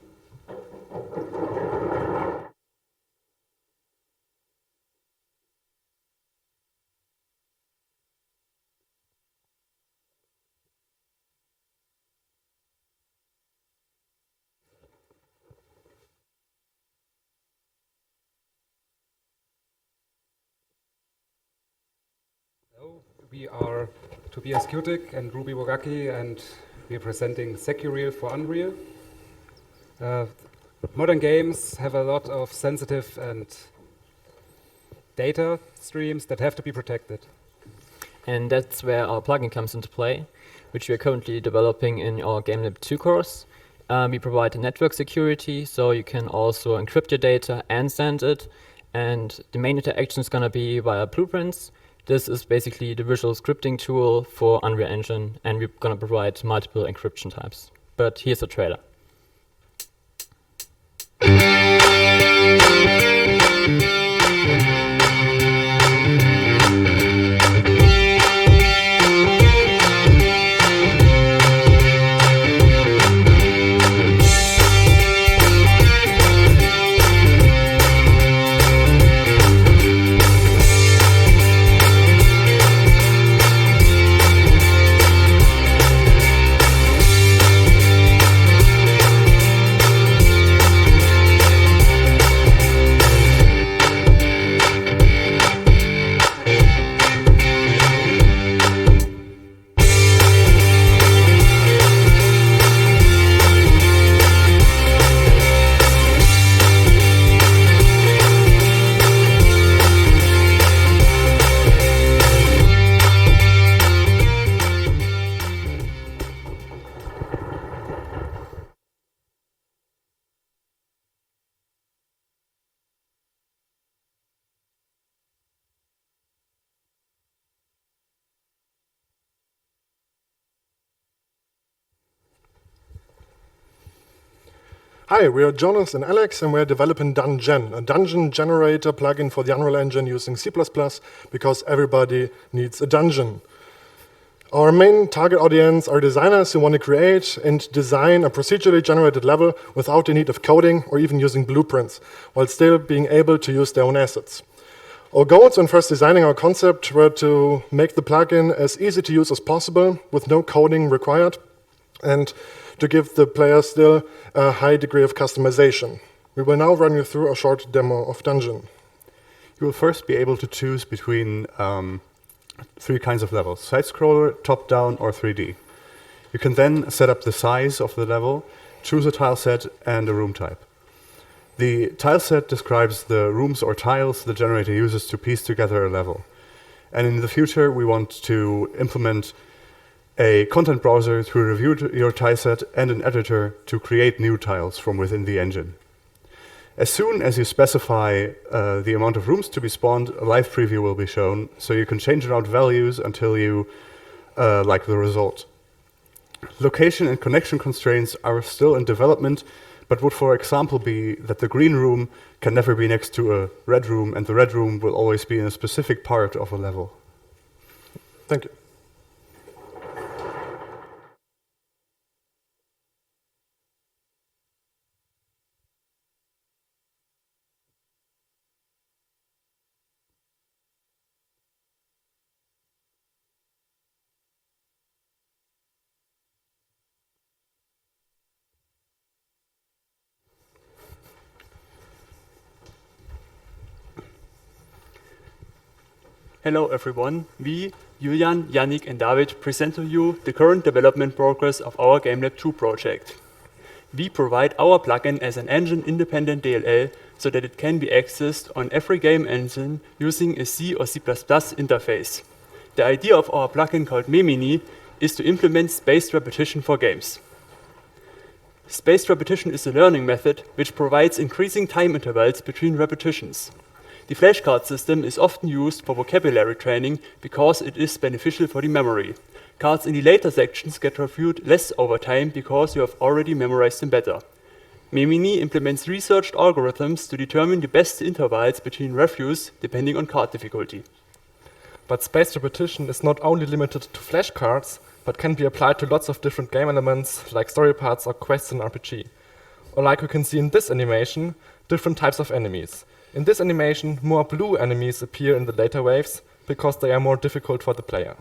We are Tobias Kutik and Ruby Bogacki, and we are presenting Secureal for Unreal. Modern games have a lot of sensitive and data streams that have to be protected. And that's where our plugin comes into play, which we are currently developing in our GameLab 2 course. We provide network security, so you can also encrypt your data and send it. And the main interaction is going to be via blueprints. This is basically the visual scripting tool for Unreal Engine, and we're going to provide multiple encryption types. But here's a trailer. Hi, we are Jonas and Alex, and we're developing Dungeon, a dungeon generator plugin for the Unreal Engine using C++ because everybody needs a dungeon. Our main target audience are designers who want to create and design a procedurally generated level without the need of coding or even using blueprints, while still being able to use their own assets. Our goals when first designing our concept were to make the plugin as easy to use as possible with no coding required, and to give the player still a high degree of customization. We will now run you through a short demo of Dungeon. You will first be able to choose between three kinds of levels: side-scroller, top-down, or 3D. You can then set up the size of the level, choose a tile set, and a room type. The tile set describes the rooms or tiles the generator uses to piece together a level. And in the future, we want to implement a content browser to review your tile set and an editor to create new tiles from within the engine. As soon as you specify the amount of rooms to be spawned, a live preview will be shown, so you can change around values until you like the result. Location and connection constraints are still in development, but would, for example, be that the green room can never be next to a red room, and the red room will always be in a specific part of a level. Thank you. Hello everyone, we, Julian, Yannick and David present to you the current development progress of our GameLab 2 project. We provide our plugin as an engine-independent DLL so that it can be accessed on every game engine using a C or C++ interface. The idea of our plugin called Memini is to implement spaced repetition for games. Spaced repetition is a learning method which provides increasing time intervals between repetitions. The flashcard system is often used for vocabulary training because it is beneficial for the memory. Cards in the later sections get reviewed less over time because you have already memorized them better. Memini implements researched algorithms to determine the best intervals between reviews depending on card difficulty. But spaced repetition is not only limited to flashcards, but can be applied to lots of different game elements like story parts or quests in RPG. Or like you can see in this animation, different types of enemies. In this animation, more blue enemies appear in the later waves because they are more difficult for the player.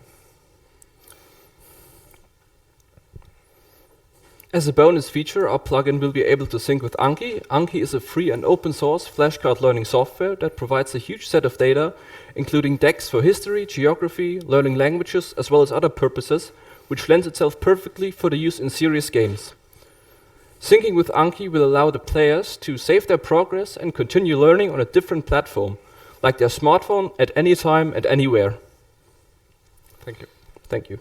As a bonus feature, our plugin will be able to sync with Anki. Anki is a free and open source flashcard learning software that provides a huge set of data, including decks for history, geography, learning languages, as well as other purposes, which lends itself perfectly for the use in serious games. Syncing with Anki will allow the players to save their progress and continue learning on a different platform, like their smartphone, at any time and anywhere. Thank you. Thank you.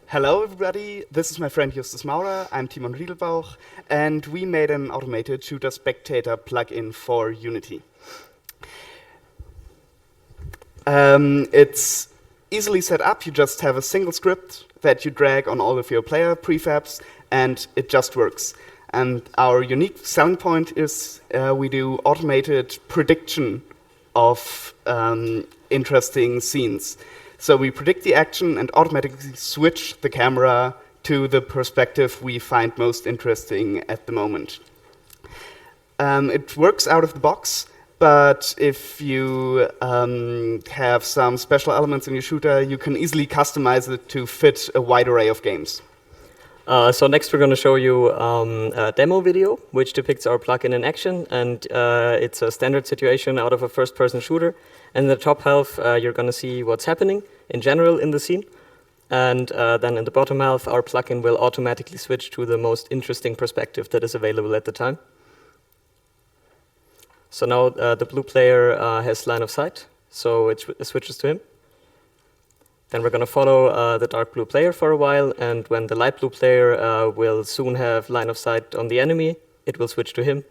Hello everybody, this is my friend Justus Maurer, I'm Timon Riedelbauch, and we made an automated shooter spectator plugin for Unity. It's easily set up, you just have a single script that you drag on all of your player prefabs, and it just works. And our unique selling point is we do automated prediction of interesting scenes. So we predict the action and automatically switch the camera to the perspective we find most interesting at the moment. It works out of the box, but if you have some special elements in your shooter, you can easily customize it to fit a wide array of games. So next we're going to show you a demo video which depicts our plugin in action, and it's a standard situation out of a first-person shooter. In the top half you're going to see what's happening in general in the scene, and then in the bottom half our plugin will automatically switch to the most interesting perspective that is available at the time. So now the blue player has line of sight, so it switches to him. Then we're going to follow the dark blue player for a while, and when the light blue player will soon have line of sight on the enemy, it will switch to him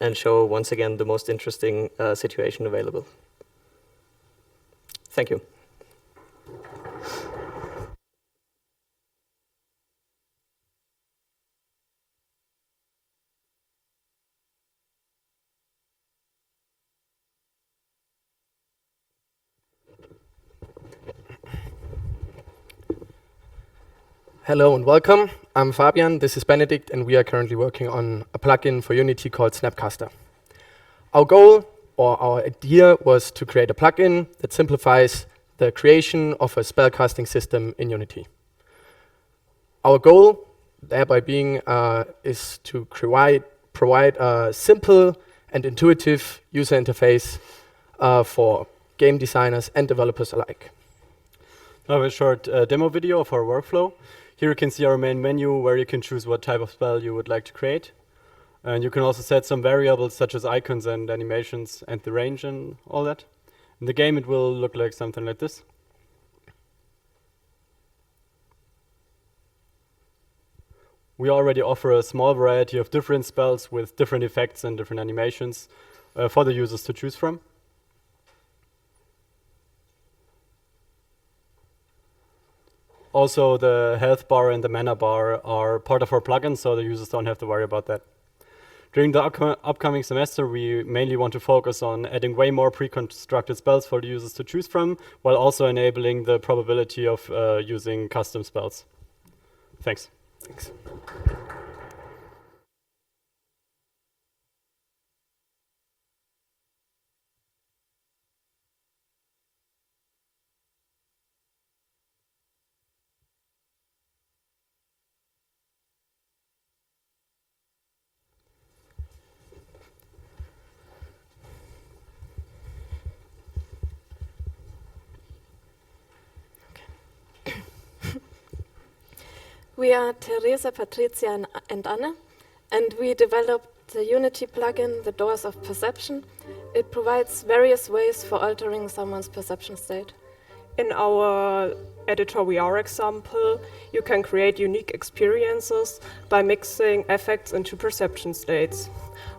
and show once again the most interesting situation available. Thank you. Hello and welcome. I'm Fabian, this is Benedict, and we are currently working on a plugin for Unity called Snapcaster. Our goal, or our idea, was to create a plugin that simplifies the creation of a spellcasting system in Unity. Our goal, thereby being, is to provide a simple and intuitive user interface for game designers and developers alike. I have a short demo video of our workflow. Here you can see our main menu where you can choose what type of spell you would like to create. And you can also set some variables such as icons and animations and the range and all that. In the game it will look like something like this. We already offer a small variety of different spells with different effects and different animations for the users to choose from. Also, the health bar and the mana bar are part of our plugin, so the users don't have to worry about that. During the upcoming semester, we mainly want to focus on adding way more pre-constructed spells for the users to choose from, while also enabling the probability of using custom spells. Thanks. Thanks. We are Teresa, Patricia, and Anne, and we developed the Unity plugin, The Doors of Perception. It provides various ways for altering someone's perception state. In our editor VR example, you can create unique experiences by mixing effects into perception states.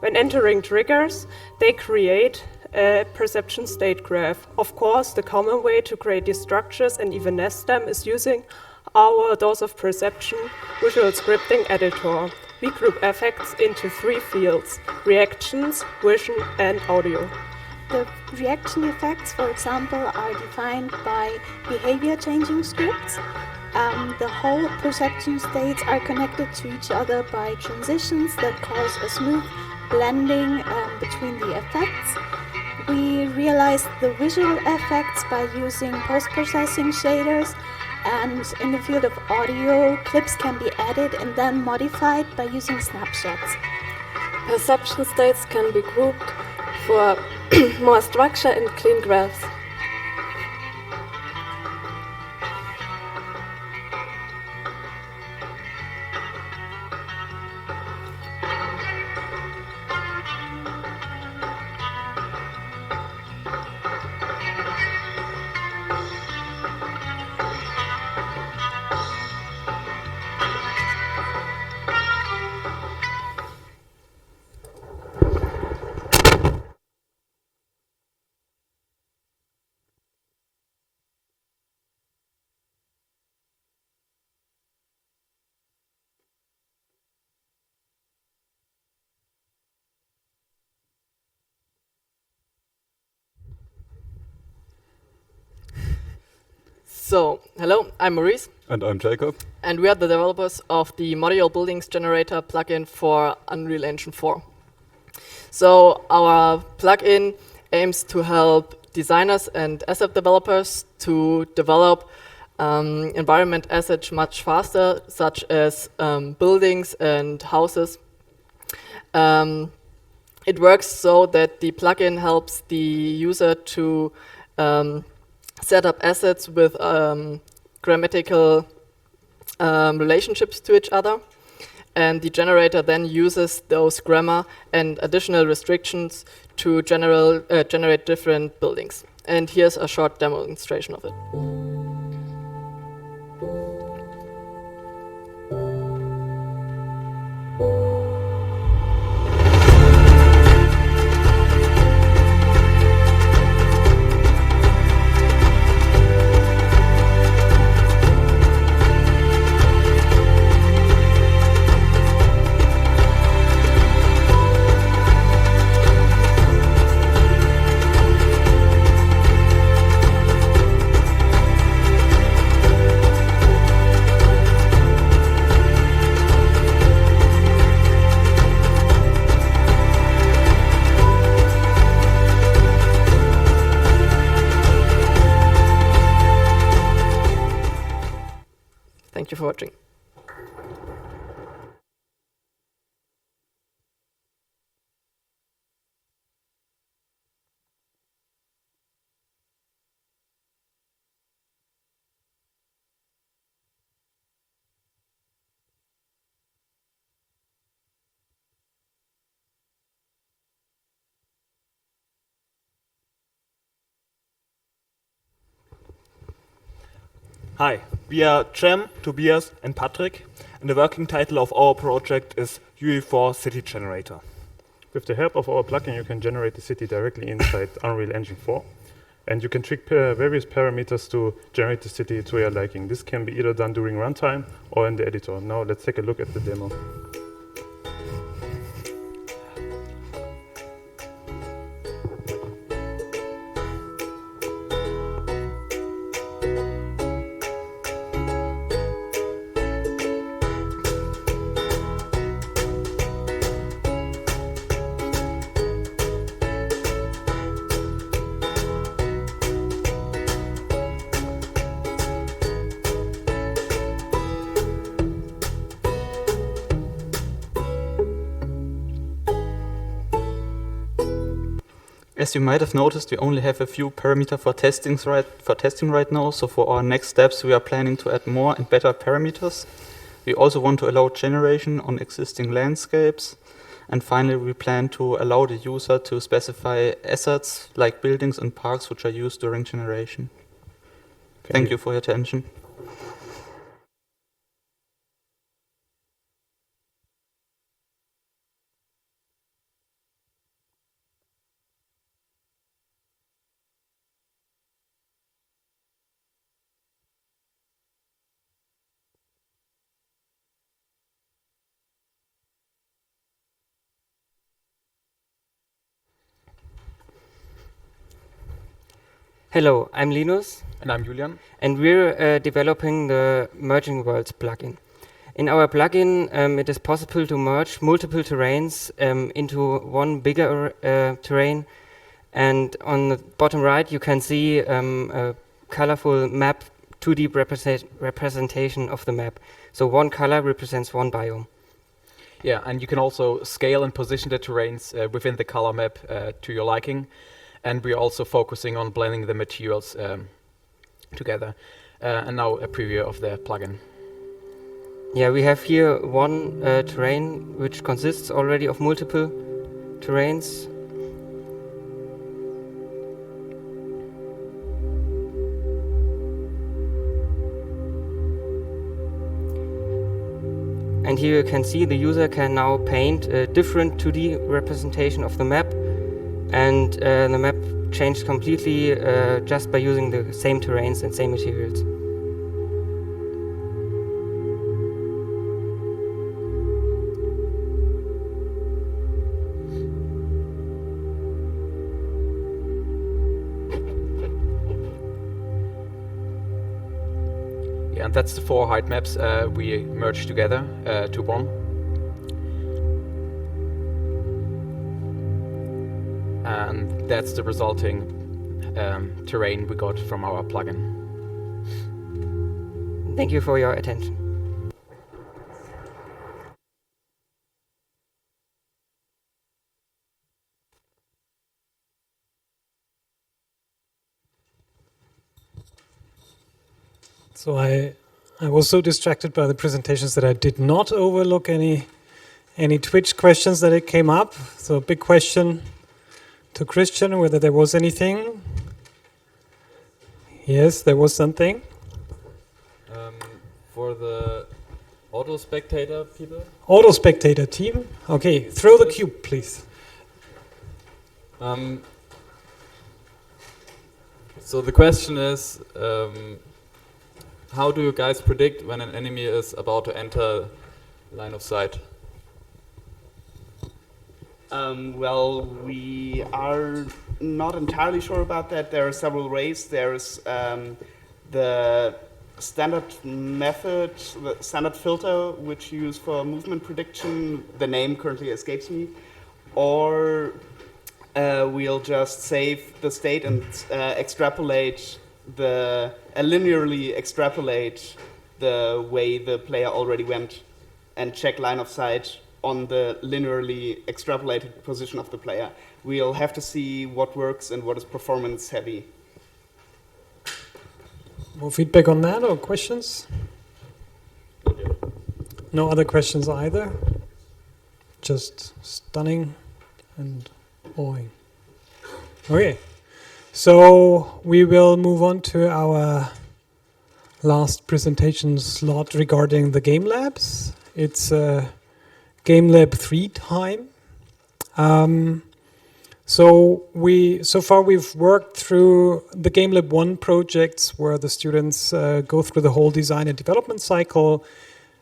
When entering triggers, they create a perception state graph. Of course, the common way to create these structures and even nest them is using our Doors of Perception visual scripting editor. We group effects into 3 fields: reactions, vision, and audio. The reaction effects, for example, are defined by behavior changing scripts. The whole perception states are connected to each other by transitions that cause a smooth blending between the effects. We realize the visual effects by using post-processing shaders, and in the field of audio, clips can be added and then modified by using snapshots. Perception states can be grouped for more structure and clean graphs. So, hello, I'm Maurice. And I'm Jacob. And we are the developers of the Modular Buildings Generator plugin for Unreal Engine 4. So, our plugin aims to help designers and asset developers to develop environment assets much faster, such as buildings and houses. It works so that the plugin helps the user to set up assets with grammatical relationships to each other, and the generator then uses those grammar and additional restrictions to generate different buildings. And here's a short demonstration of it. Thank you for watching. Hi, we are Cem, Tobias and Patrick, and the working title of our project is UE4 City Generator. With the help of our plugin, you can generate the city directly inside Unreal Engine 4, and you can trick various parameters to generate the city to your liking. This can be either done during runtime or in the editor. Now let's take a look at the demo. As you might have noticed, we only have a few parameters for testing right now. So for our next steps, we are planning to add more and better parameters. We also want to allow generation on existing landscapes. And finally, we plan to allow the user to specify assets like buildings and parks which are used during generation. Thank you for your attention. Hello, I'm Linus. And I'm Julian. And we're developing the Merging Worlds plugin. In our plugin, it is possible to merge multiple terrains into one bigger terrain. And on the bottom right, you can see a colorful map, 2D representation of the map. So one color represents one biome. Yeah, and you can also scale and position the terrains within the color map to your liking. And we're also focusing on blending the materials together. And now a preview of the plugin. Yeah, we have here one terrain which consists already of multiple terrains. And here you can see the user can now paint a different 2D representation of the map. And the map changed completely just by using the same terrains and same materials. Yeah, and that's the 4 height maps we merged together to one. And that's the resulting terrain we got from our plugin. Thank you for your attention. So I was so distracted by the presentations that I did not overlook any Twitch questions that it came up. So a big question to Christian, whether there was anything. Yes, there was something. For the auto spectator people? Auto spectator team. Okay, throw the cube, please. So the question is, how do you guys predict when an enemy is about to enter line of sight? Well, we are not entirely sure about that. There are several ways. There's the standard method, the standard filter, which you use for movement prediction. The name currently escapes me. Or we'll just save the state and linearly extrapolate the way the player already went and check line of sight on the linearly extrapolated position of the player. We'll have to see what works and what is performance heavy. More feedback on that or questions? No other questions either? Just stunning and awing. Okay, so we will move on to our last presentation slot regarding the game labs. It's Game Lab 3 time. So far we've worked through the Game Lab 1 projects where the students go through the whole design and development cycle.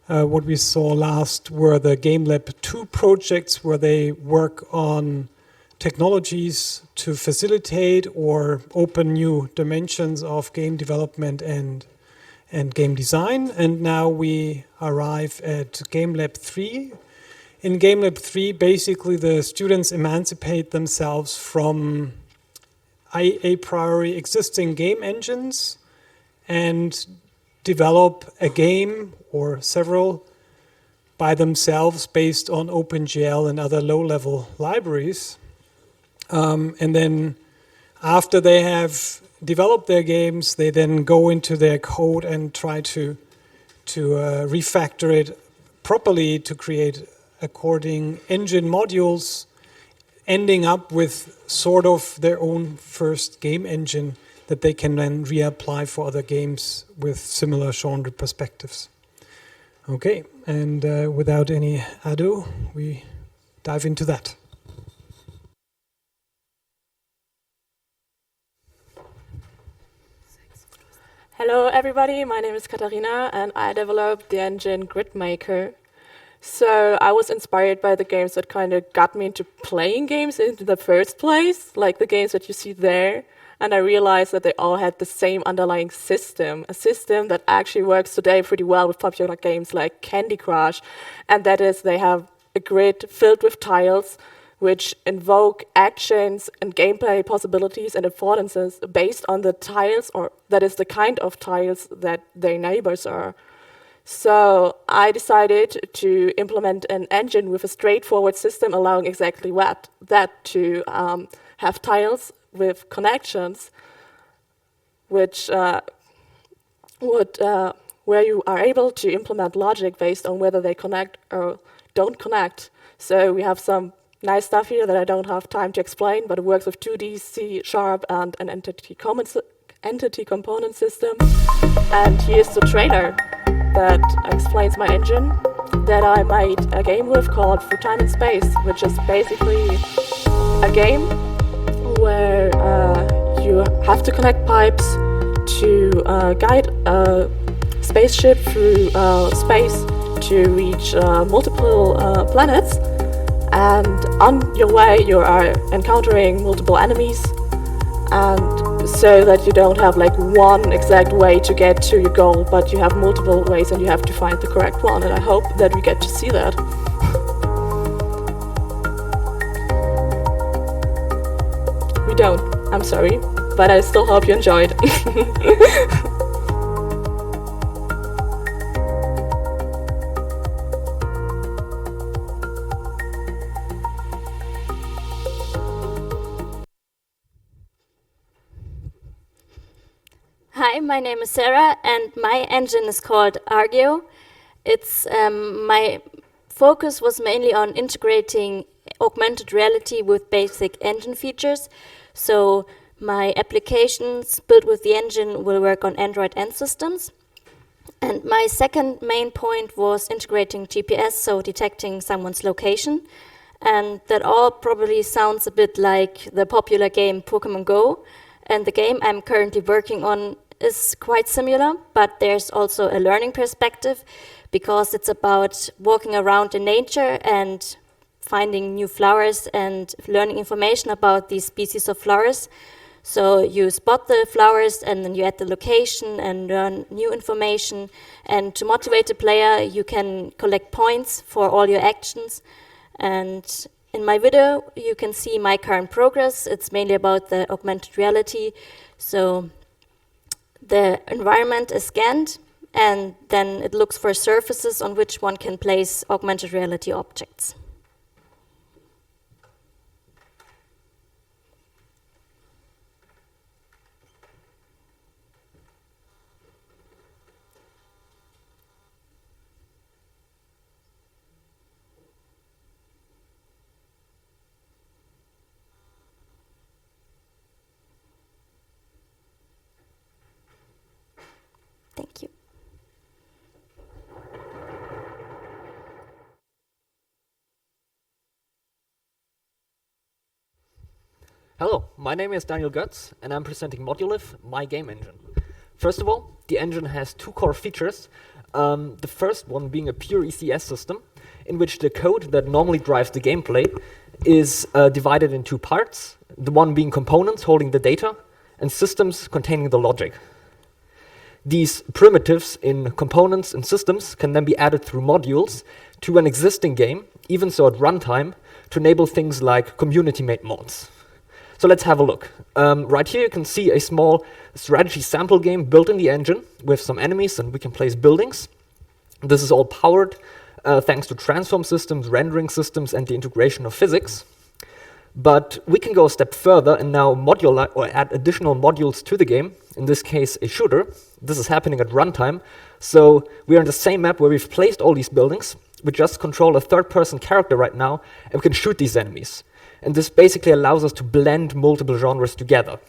What we saw last were the Game Lab 2 projects where they work on technologies to facilitate or open new dimensions of game development and game design. And now we arrive at Game Lab 3. In Game Lab 3, basically the students emancipate themselves from a priori existing game engines and develop a game or several by themselves based on OpenGL and other low-level libraries. And then after they have developed their games, they then go into their code and try to to refactor it properly to create according engine modules, ending up with sort of their own first game engine that they can then reapply for other games with similar genre perspectives. Okay, and without any ado, we dive into that. Hello everybody, my name is Katharina and I developed the engine Gridmaker. So I was inspired by the games that kind of got me into playing games in the first place, like the games that you see there. And I realized that they all had the same underlying system, a system that actually works today pretty well with popular games like Candy Crush. And that is they have a grid filled with tiles which invoke actions and gameplay possibilities and affordances based on the tiles, or that is the kind of tiles that their neighbors are. So I decided to implement an engine with a straightforward system allowing exactly that to have tiles with connections, which where you are able to implement logic based on whether they connect or don't connect. So we have some nice stuff here that I don't have time to explain, but it works with 2D, C#, and an entity component system. And here's the trailer that explains my engine that I made a game with called Through Time and Space, which is basically a game where you have to connect pipes to guide a spaceship through space to reach multiple planets. And on your way you are encountering multiple enemies, and so that you don't have like one exact way to get to your goal, but you have multiple ways and you have to find the correct one, and I hope that we get to see that. We don't, I'm sorry, but I still hope you enjoyed. Hi, my name is Sarah, and my engine is called Argeo. It's my focus was mainly on integrating augmented reality with basic engine features. So my applications built with the engine will work on Android and systems. And my second main point was integrating GPS, so detecting someone's location. And that all probably sounds a bit like the popular game Pokemon Go. And the game I'm currently working on is quite similar, but there's also a learning perspective because it's about walking around in nature and finding new flowers and learning information about these species of flowers. So you spot the flowers and then you add the location and learn new information. And to motivate the player, you can collect points for all your actions. And in my video, you can see my current progress. It's mainly about the augmented reality. So the environment is scanned, and then it looks for surfaces on which one can place augmented reality objects. Thank you. Hello, my name is Daniel Götz, and I'm presenting Modulive, my game engine. First of all, the engine has two core features. The first one being a pure ECS system, in which the code that normally drives the gameplay is divided in two parts, the one being components holding the data, and systems containing the logic. These primitives in components and systems can then be added through modules to an existing game, even so at runtime, to enable things like community-made mods. So let's have a look. Right here you can see a small strategy sample game built in the engine with some enemies, and we can place buildings. This is all powered thanks to transform systems, rendering systems, and the integration of physics. But we can go a step further and now or add additional modules to the game, in this case a shooter. This is happening at runtime. So we're in the same map where we've placed all these buildings. We just control a third-person character right now, and we can shoot these enemies. And this basically allows us to blend multiple genres together.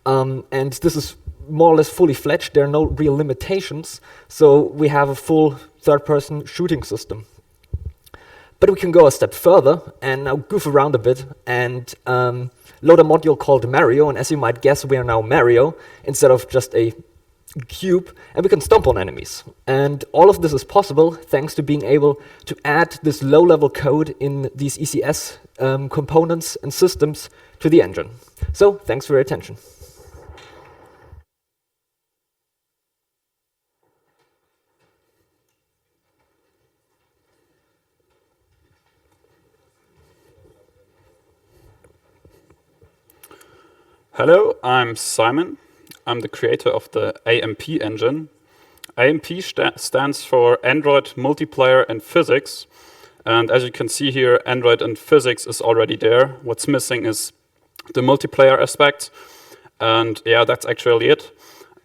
And this is more or less fully fledged. There are no real limitations. So we have a full third-person shooting system. But we can go a step further and now goof around a bit and load a module called Mario. And as you might guess, we are now Mario instead of just a cube. And we can stomp on enemies. And all of this is possible thanks to being able to add this low-level code in these ECS components and systems to the engine. So thanks for your attention. Hello, I'm Simon. I'm the creator of the AMP engine. AMP stands for Android Multiplayer and Physics. And as you can see here, Android and Physics is already there. What's missing is the multiplayer aspect. And yeah, that's actually it.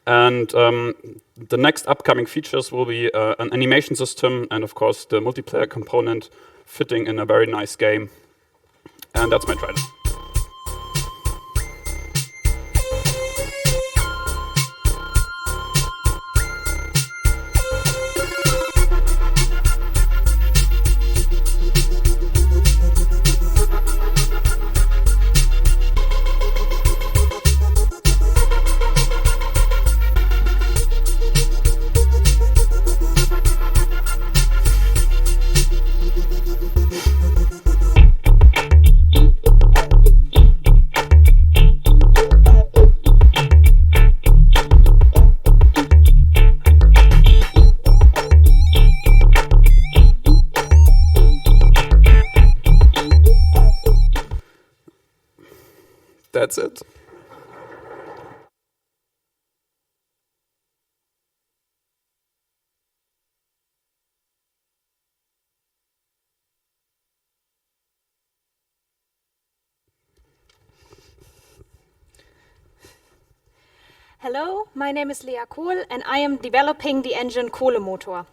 And the next upcoming features will be an animation system and of course the multiplayer component fitting in a very nice game. And that's my trailer. That's it. Hello, my name is Lea Kohl and I am developing the engine Kohlemotor.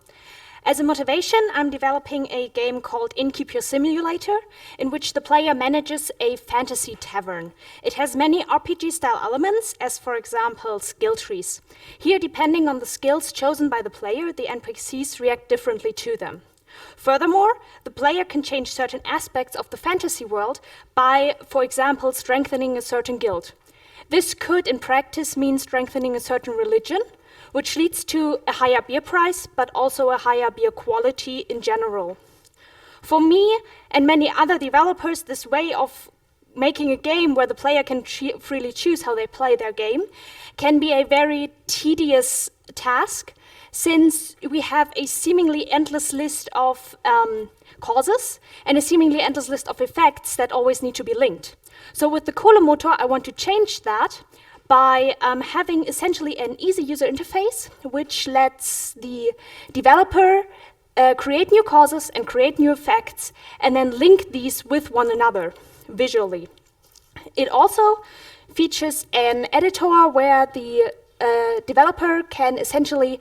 As a motivation, I'm developing a game called Innkeeper Simulator, in which the player manages a fantasy tavern. It has many RPG-style elements, as for example, skill trees. Here, depending on the skills chosen by the player, the NPCs react differently to them. Furthermore, the player can change certain aspects of the fantasy world by, for example, strengthening a certain guild. This could, in practice, mean strengthening a certain religion, which leads to a higher beer price, but also a higher beer quality in general. For me and many other developers, this way of making a game where the player can freely choose how they play their game can be a very tedious task, since we have a seemingly endless list of causes and a seemingly endless list of effects that always need to be linked. So with the Kohlemotor, I want to change that by having essentially an easy user interface, which lets the developer create new causes and create new effects, and then link these with one another visually. It also features an editor where the developer can essentially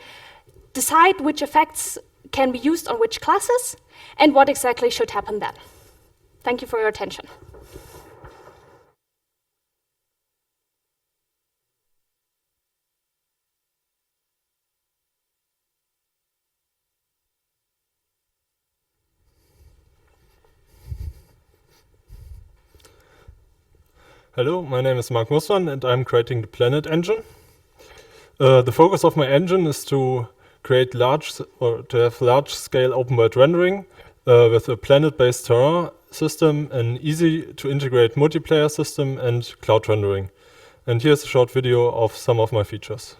decide which effects can be used on which classes and what exactly should happen then. Thank you for your attention. Hello, my name is Mark Musman and I'm creating the Planet engine. The focus of my engine is to create to have large-scale open-world rendering with a planet-based terrain system, an easy-to-integrate multiplayer system, and cloud rendering. And here's a short video of some of my features.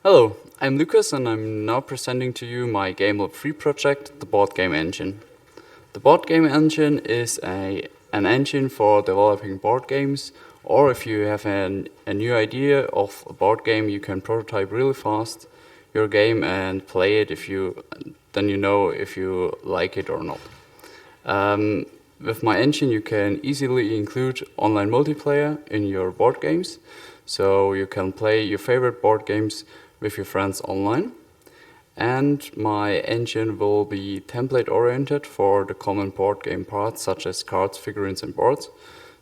Hello, I'm Lucas and I'm now presenting to you my GameLab 3 project, the Board Game Engine. The Board Game Engine is an engine for developing board games, or if you have a new idea of a board game, you can prototype really fast your game and play it then you know if you like it or not. With my engine you can easily include online multiplayer in your board games, so you can play your favorite board games with your friends online. And my engine will be template oriented for the common board game parts such as cards, figurines and boards.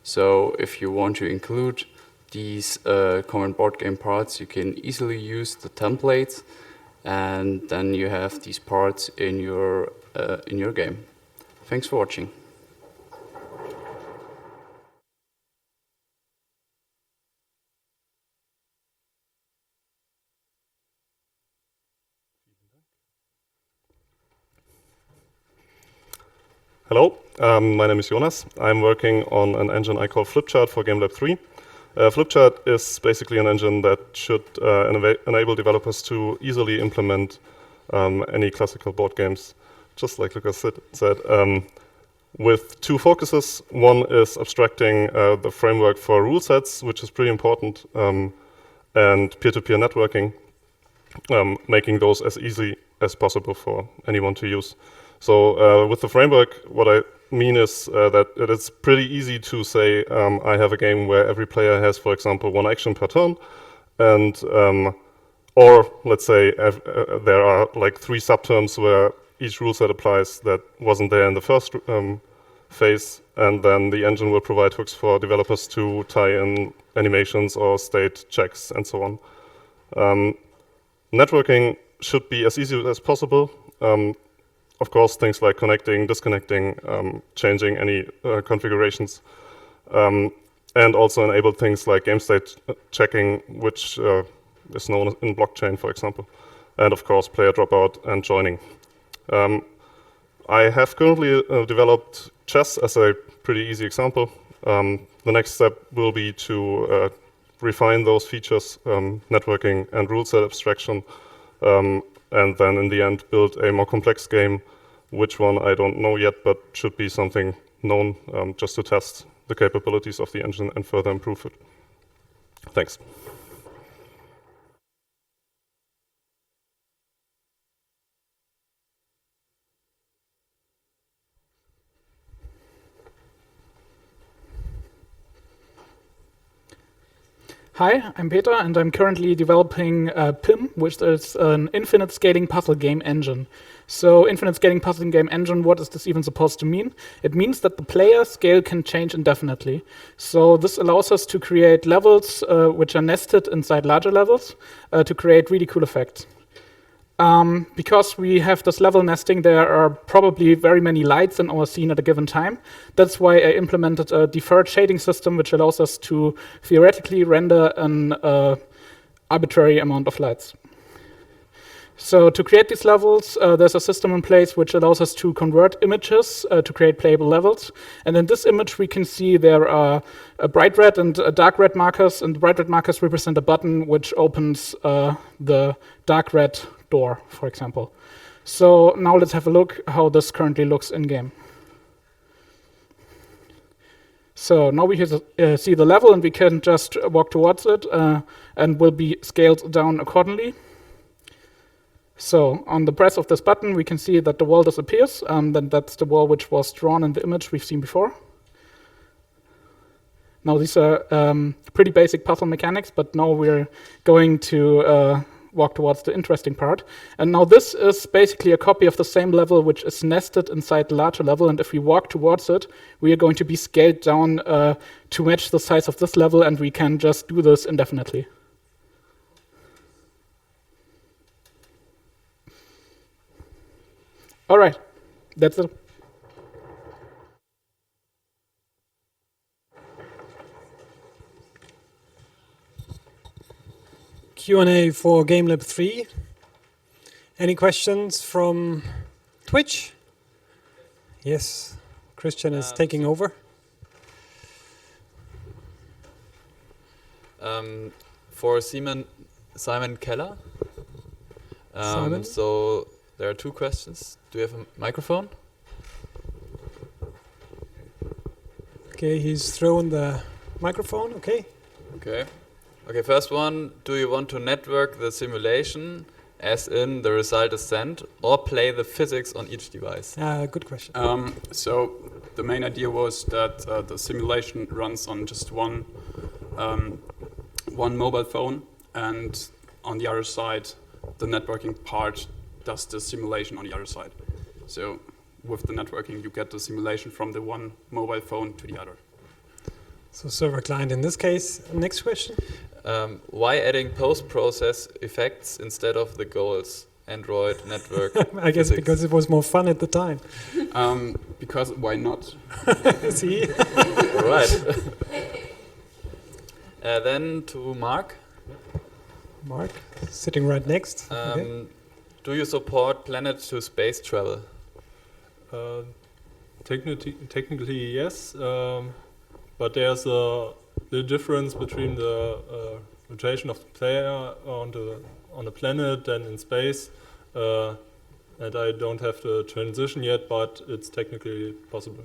So if you want to include these common board game parts, you can easily use the templates and then you have these parts in your game. Thanks for watching. Hello, my name is Jonas. I'm working on an engine I call Flipchart for GameLab 3. Flipchart is basically an engine that should enable developers to easily implement any classical board games, just like Lucas said, with two focuses. One is abstracting the framework for rule sets, which is pretty important, and peer-to-peer networking, making those as easy as possible for anyone to use. So with the framework, what I mean is that it is pretty easy to say I have a game where every player has, for example, one action per turn, and or let's say there are like 3 subterms where each rule set applies that wasn't there in the first phase, and then the engine will provide hooks for developers to tie in animations or state checks and so on. Networking should be as easy as possible. Of course, things like connecting, disconnecting, changing any configurations, and also enable things like game state checking, which is known in blockchain, for example, and of course, player dropout and joining. I have currently developed chess as a pretty easy example. The next step will be to refine those features, networking and rule set abstraction, and then in the end build a more complex game. Which one I don't know yet, but should be something known, just to test the capabilities of the engine and further improve it. Thanks. Hi, I'm Peter, and I'm currently developing PIM, which is an infinite scaling puzzle game engine. So, infinite scaling puzzle game engine, what is this even supposed to mean? It means that the player scale can change indefinitely. So, this allows us to create levels which are nested inside larger levels to create really cool effects. Because we have this level nesting, there are probably very many lights in our scene at a given time. That's why I implemented a deferred shading system, which allows us to theoretically render an arbitrary amount of lights. So to create these levels, there's a system in place which allows us to convert images to create playable levels. And in this image, we can see there are bright red and dark red markers, and the bright red markers represent a button which opens the dark red door, for example. So now let's have a look how this currently looks in-game. So now we see the level, and we can just walk towards it and will be scaled down accordingly. So on the press of this button, we can see that the wall disappears. Then that's the wall which was drawn in the image we've seen before. Now these are pretty basic puzzle mechanics, but now we're going to walk towards the interesting part. And now this is basically a copy of the same level which is nested inside the larger level, and if we walk towards it, we are going to be scaled down to match the size of this level, and we can just do this indefinitely. All right, that's it. Q&A for GameLab 3. Any questions from Twitch? Yes, Christian is taking over. For Simon Keller, Simon? So there are 2 questions. Do you have a microphone? Okay, he's throwing the microphone. Okay. Okay. Okay, first one. Do you want to network the simulation, as in the result is sent, or play the physics on each device? Good question. So the main idea was that the simulation runs on just one mobile phone, and on the other side, the networking part does the simulation on the other side. So with the networking, you get the simulation from the one mobile phone to the other. So server client in this case. Next question. Why adding post-process effects instead of the goals? Android, network, I guess physics? because it was more fun at the time. Because why not? See? All right. Then to Mark. Mark, sitting right next. Okay. Do you support planet-to-space travel? Technically, yes, but there's a little difference between the rotation of the player on the planet and in space, and I don't have the transition yet, but it's technically possible.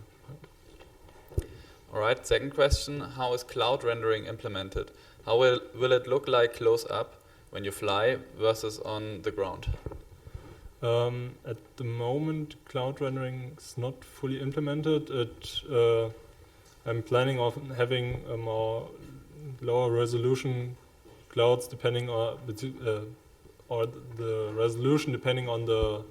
All right, second question. How is cloud rendering implemented? How will it look like close up when you fly versus on the ground? At the moment, cloud rendering is not fully implemented. I'm planning on having a more lower resolution clouds depending on or the resolution depending on the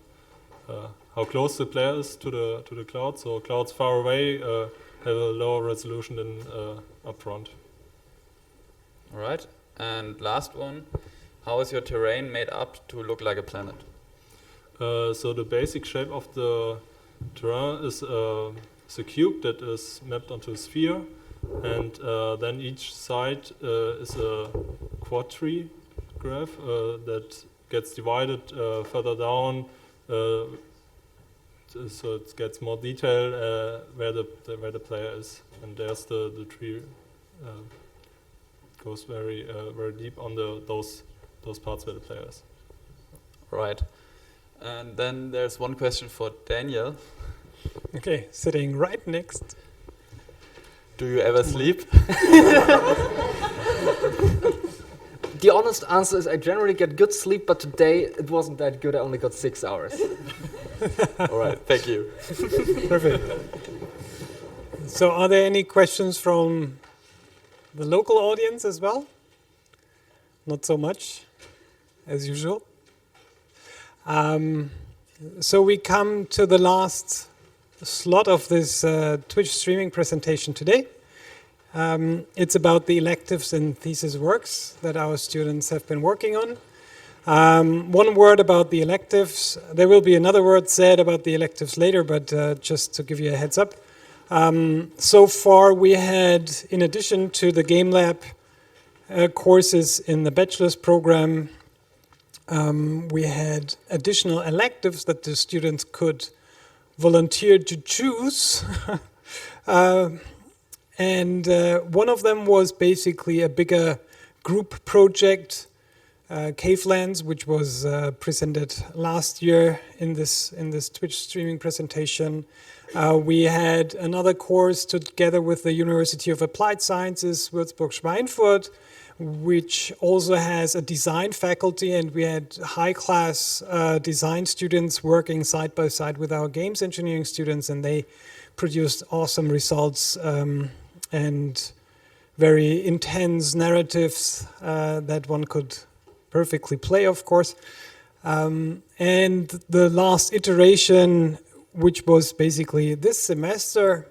how close the player is to the cloud. So clouds far away have a lower resolution than up front. All right, and last one. How is your terrain made up to look like a planet? So the basic shape of the terrain is a cube that is mapped onto a sphere, and then each side is a quad tree graph that gets divided further down, so it gets more detail where the player is, and there's the tree goes very deep on those parts where the player is. Right. And then there's one question for Daniel. Okay, sitting right next. Do you ever sleep? The honest answer is I generally get good sleep, but today it wasn't that good. I only got 6 hours. All right, thank you. Perfect. So are there any questions from the local audience as well? Not so much, as usual. So we come to the last slot of this Twitch streaming presentation today. It's about the electives and thesis works that our students have been working on. One word about the electives. There will be another word said about the electives later, but just to give you a heads up. So far we had, in addition to the Game Lab courses in the bachelor's program, we had additional electives that the students could volunteer to choose. And one of them was basically a bigger group project, Cavelands, which was presented last year in this Twitch streaming presentation. We had another course together with the University of Applied Sciences, Würzburg-Schweinfurt, which also has a design faculty, and we had high-class design students working side by side with our games engineering students, and they produced awesome results and very intense narratives that one could perfectly play, of course. And the last iteration, which was basically this semester,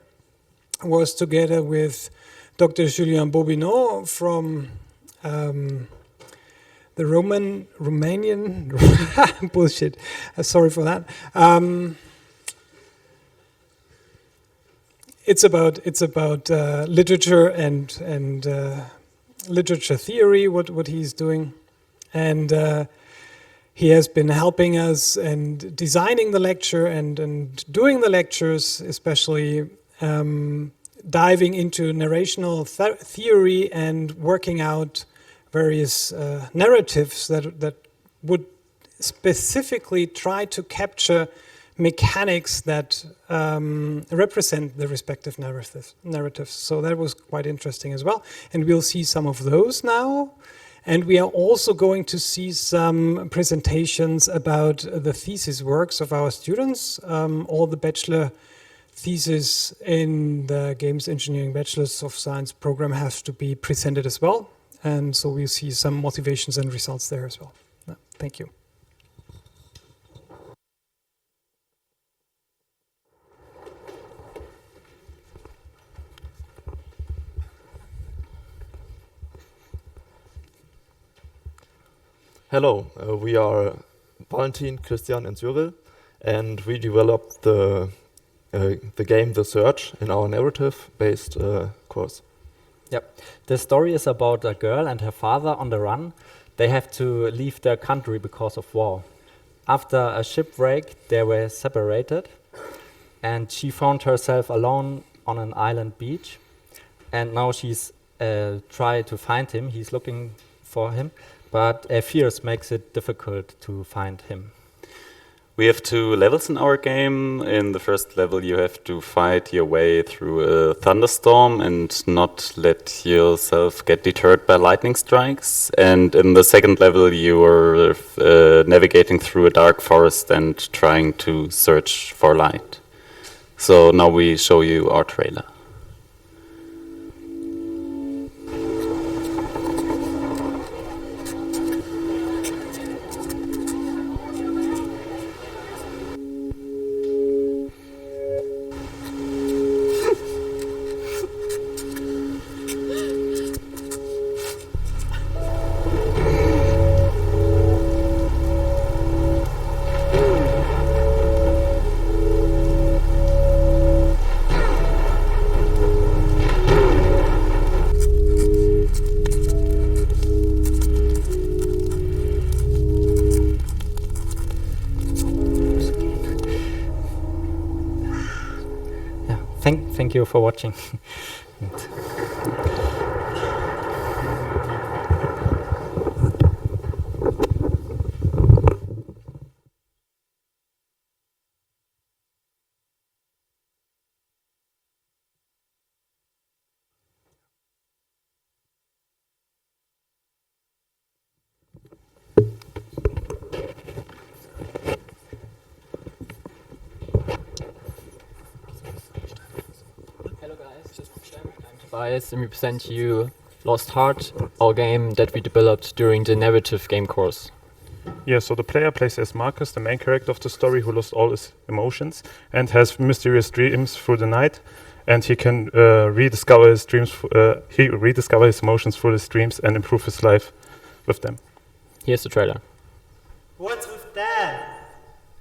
was together with Dr. Julien Bobineau from the Romanian bullshit. Sorry for that. It's about literature and literature theory. What he's doing, and he has been helping us and designing the lecture and doing the lectures, especially diving into narrational theory and working out various narratives that would specifically tried to capture mechanics that represent the respective narratives. So that was quite interesting as well. And we'll see some of those now. And we are also going to see some presentations about the thesis works of our students. All the bachelor thesis in the Games Engineering Bachelors of Science program has to be presented as well. And so we'll see some motivations and results there as well. Thank you. Hello, we are Valentin, Christian, and Cyril, and we developed the game The Search in our narrative-based course. Yep. The story is about a girl and her father on the run. They have to leave their country because of war. After a shipwreck, they were separated, and she found herself alone on an island beach. And now she's trying to find him. He's looking for him, but fears makes it difficult to find him. We have 2 levels in our game. In the first level, you have to fight your way through a thunderstorm and not let yourself get deterred by lightning strikes. And in the second level, you are navigating through a dark forest and trying to search for light. So now we show you our trailer. Thank you for watching. And we present to you Lost Heart, our game that we developed during the narrative game course. Yeah, so the player plays as Marcus, the main character of the story, who lost all his emotions and has mysterious dreams through the night, and he can rediscover his dreams. He rediscover his emotions through his dreams and improve his life with them. Here's the trailer. What's with Dad?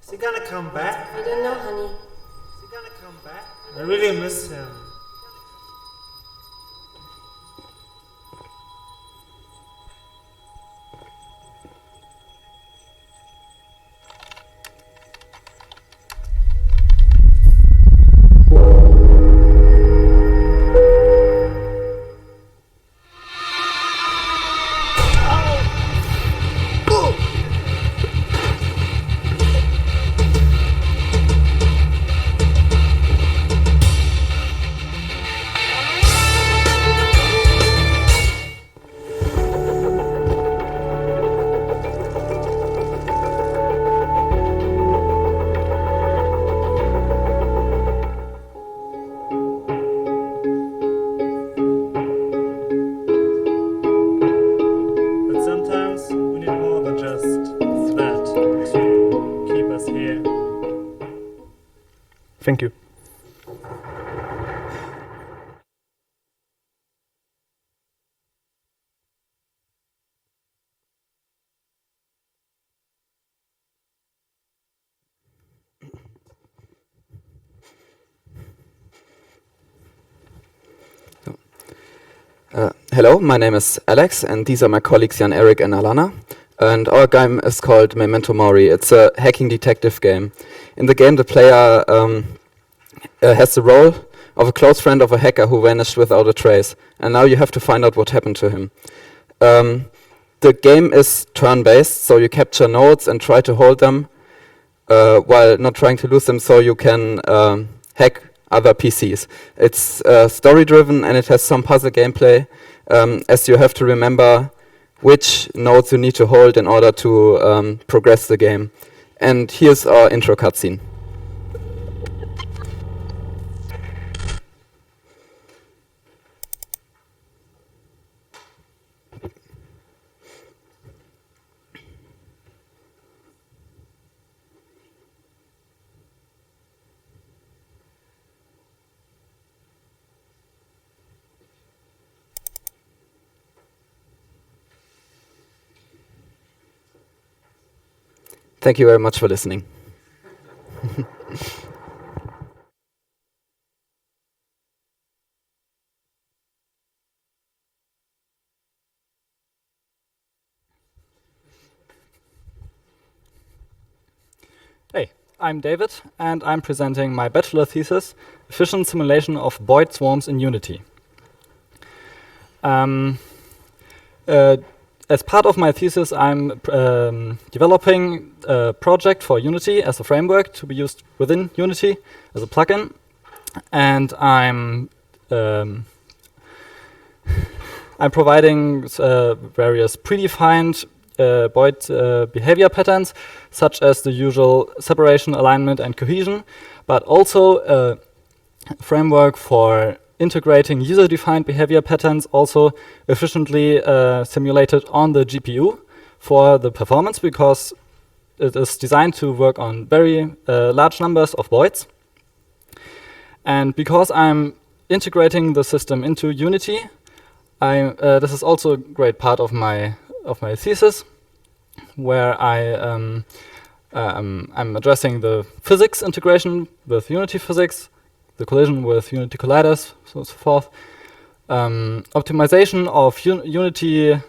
Is he gonna come back? I don't know, honey. Is he gonna come back? I really miss him. Thank you. Hello, my name is Alex, and these are my colleagues Jan, Eric, and Alana. And our game is called Memento Mori. It's a hacking detective game. In the game, the player has the role of a close friend of a hacker who vanished without a trace. And now you have to find out what happened to him. The the game is turn-based, so you capture nodes and try to hold them while not trying to lose them, so you can hack other PCs. It's story-driven and it has some puzzle gameplay, as you have to remember which nodes you need to hold in order to progress the game. And here's our intro cutscene. Thank you very much for listening. Hey, I'm David, and I'm presenting my bachelor thesis, Efficient Simulation of Boid Swarms in Unity. As part of my thesis, I'm developing a project for Unity as a framework to be used within Unity as a plugin, and I'm providing various predefined Boid behavior patterns, such as the usual separation, alignment, and cohesion, but also a framework for integrating user-defined behavior patterns, also efficiently simulated on the GPU for the performance, because it is designed to work on very large numbers of voids. And because I'm integrating the system into Unity, this is also a great part of my thesis, where I'm addressing the physics integration with Unity physics, the collision with Unity colliders, so forth, optimization of Unity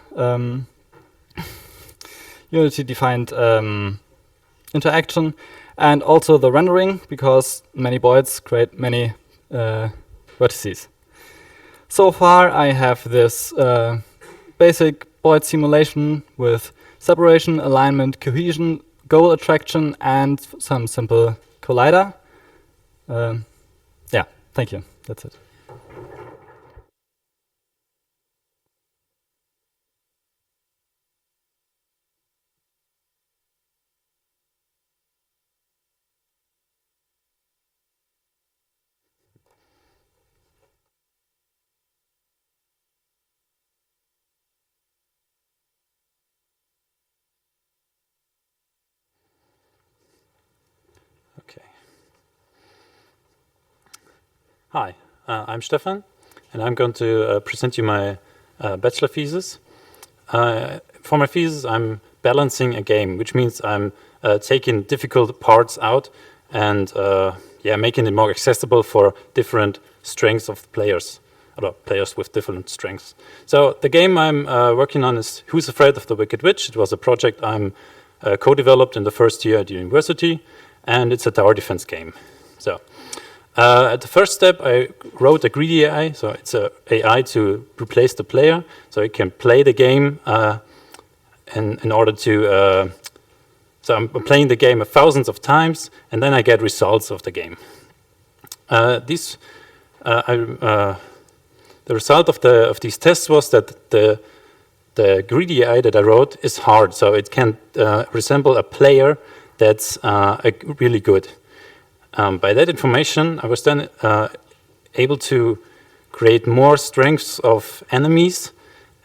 Unity-defined interaction, and also the rendering, because many boids create many vertices. So far, I have this basic boid simulation with separation, alignment, cohesion, goal attraction, and some simple collider. Yeah, thank you. That's it. Hi, I'm Stefan, and I'm going to present you my bachelor thesis. For my thesis, I'm balancing a game, which means I'm taking difficult parts out and making it more accessible for different strengths of players, or players with different strengths. So the game I'm working on is Who's Afraid of the Wicked Witch? It was a project I'm co-developed in the first year at university, and it's a tower defense game. So. At the first step, I wrote a greedy AI, so it's an AI to replace the player, so it can play the game in order to... so I'm playing the game thousands of times, and then I get results of the game. The result of these tests was that the greedy AI that I wrote is hard, so it can resemble a player that's really good. By that information, I was then able to create more strengths of enemies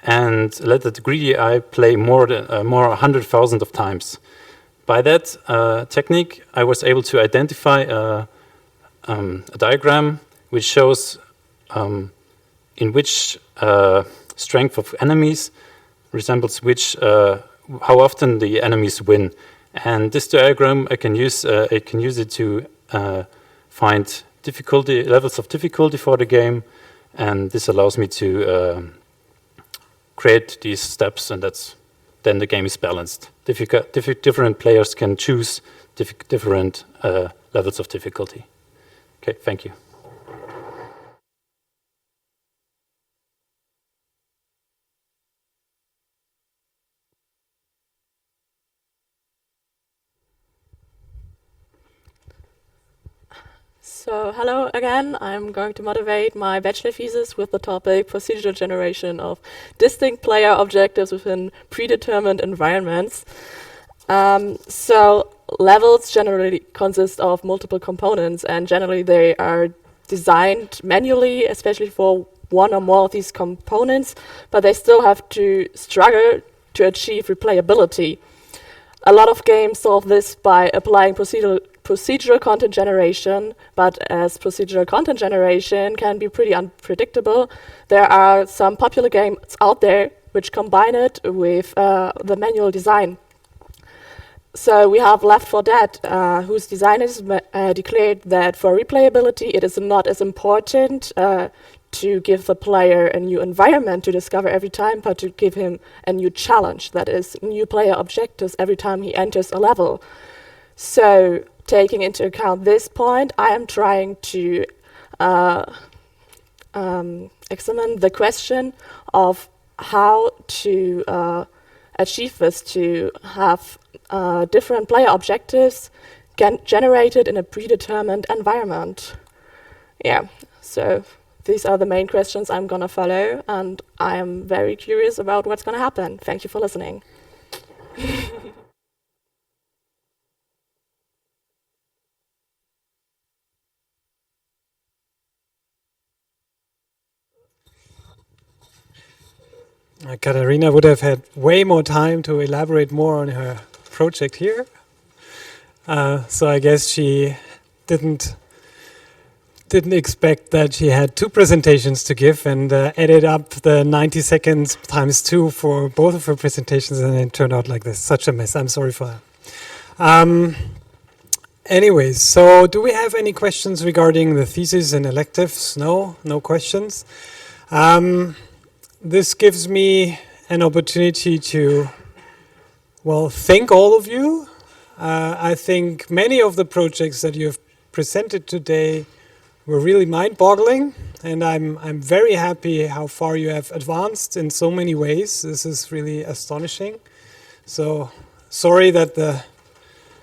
and let the greedy AI play more 100,000 of times. By that technique, I was able to identify a diagram which shows in which strength of enemies resembles which, how often the enemies win. And this diagram, I can use it to find levels of difficulty for the game, and this allows me to create these steps, and then the game is balanced. Different players can choose different levels of difficulty. Okay, thank you. So, hello again. I'm going to motivate my bachelor thesis with the topic procedural generation of distinct player objectives within predetermined environments. So, levels generally consist of multiple components, and generally they are designed manually, especially for one or more of these components, but they still have to struggle to achieve replayability. A lot of games solve this by applying procedural content generation, but as procedural content generation can be pretty unpredictable, there are some popular games out there which combine it with the manual design. So we have Left 4 Dead, whose designers declared that for replayability it is not as important to give the player a new environment to discover every time, but to give him a new challenge, that is, new player objectives every time he enters a level. So, taking into account this point, I am trying to examine the question of how to achieve this, to have different player objectives generated in a predetermined environment. Yeah, so these are the main questions I'm going to follow, and I am very curious about what's going to happen. Thank you for listening. Katharina would have had way more time to elaborate more on her project here. So I guess she didn't expect that she had 2 presentations to give, and added up the 90 seconds times 2 for both of her presentations, and it turned out like this. Such a mess. I'm sorry for that. Anyways, so do we have any questions regarding the thesis and electives? No questions. This gives me an opportunity to, well, thank all of you. I think many of the projects that you have presented today were really mind-boggling, and I'm very happy how far you have advanced in so many ways. This is really astonishing. So sorry that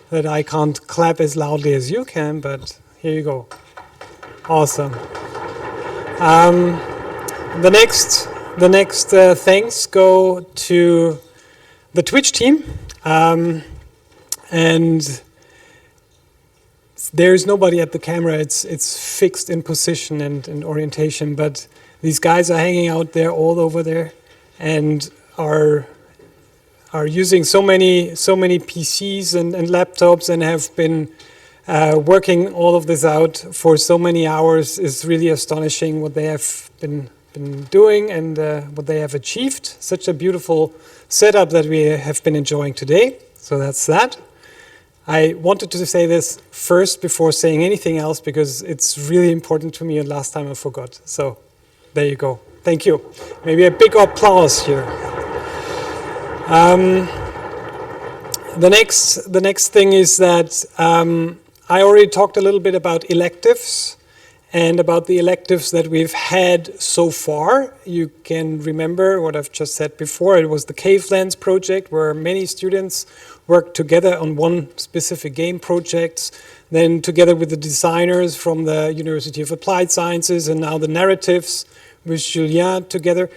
I can't clap as loudly as you can, but here you go. Awesome. The next thanks go to the Twitch team, and there's nobody at the camera. It's fixed in position and orientation, but these guys are hanging out there all over there, and are using so many PCs and laptops, and have been working all of this out for so many hours. Is really astonishing what they have been doing and what they have achieved. Such a beautiful setup that we have been enjoying today. So that's that. I wanted to say this first before saying anything else, because it's really important to me, and last time I forgot. So there you go. Thank you. Maybe a big applause here. The next thing is that I already talked a little bit about electives, and about the electives that we've had so far. You can remember what I've just said before. It was the Cavelands project, where many students worked together on one specific game project, then together with the designers from the University of Applied Sciences, and now the narratives with Julien together.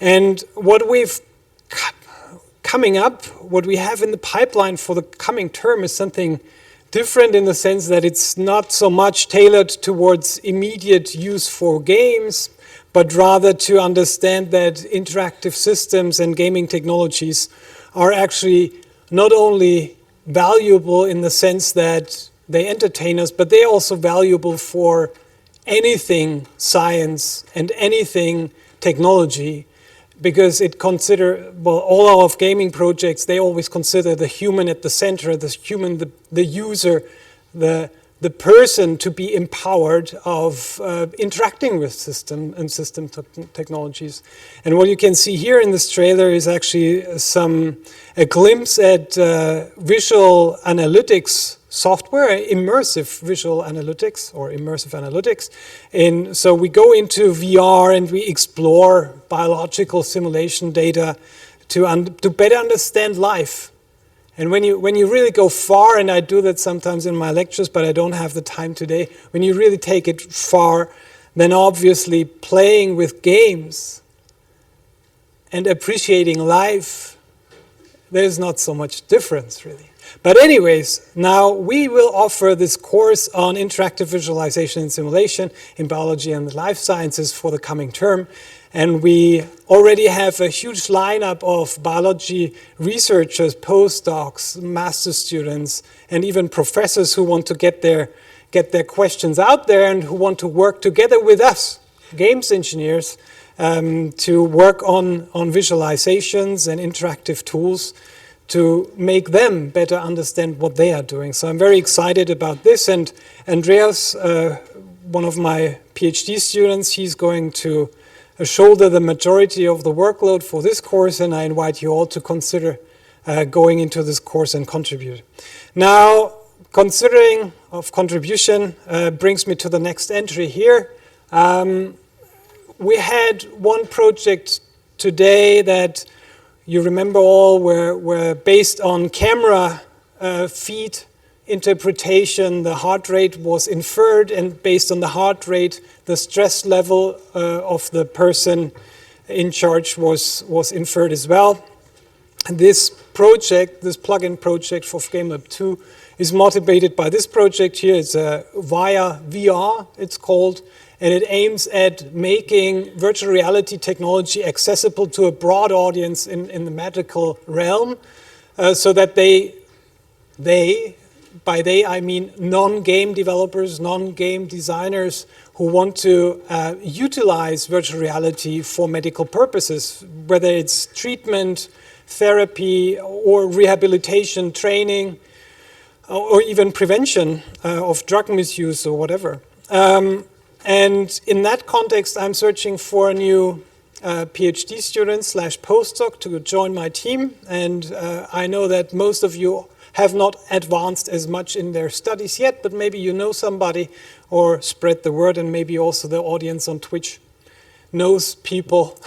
And what we've coming up, what we have in the pipeline for the coming term is something different, in the sense that it's not so much tailored towards immediate use for games, but rather to understand that interactive systems and gaming technologies are actually not only valuable in the sense that they entertain us, but they're also valuable for anything science and anything technology, because all of gaming projects, they always consider the human at the center, the human, the user, the person to be empowered of interacting with system technologies. And what you can see here in this trailer is actually a glimpse at visual analytics software, immersive visual analytics or immersive analytics. And so we go into VR and we explore biological simulation data to better understand life And when you really go far, and I do that sometimes in my lectures, but I don't have the time today, when you really take it far, then obviously playing with games and appreciating life, there's not so much difference really. But anyways, now we will offer this course on interactive visualization and simulation in biology and the life sciences for the coming term. And we already have a huge lineup of biology researchers, postdocs, master students, and even professors who want to get their questions out there and who want to work together with us, games engineers, to work on visualizations and interactive tools to make them better understand what they are doing. So I'm very excited about this. And Andreas, one of my PhD students, he's going to shoulder the majority of the workload for this course, and I invite you all to consider going into this course and contribute. Now, considering of contribution brings me to the next entry here. We had one project today that you remember all were based on camera feed interpretation. The heart rate was inferred, and based on the heart rate, the stress level of the person in charge was inferred as well. And this project, this plugin project for GameLab 2, is motivated by this project here. It's via VR, it's called, and it aims at making virtual reality technology accessible to a broad audience in the medical realm, so that by they I mean non-game developers, non-game designers who want to utilize virtual reality for medical purposes, whether it's treatment, therapy, or rehabilitation, training, or even prevention of drug misuse or whatever. And in that context, I'm searching for a new PhD student / postdoc to join my team. And I know that most of you have not advanced as much in their studies yet, but maybe you know somebody, or spread the word, and maybe also the audience on Twitch knows people.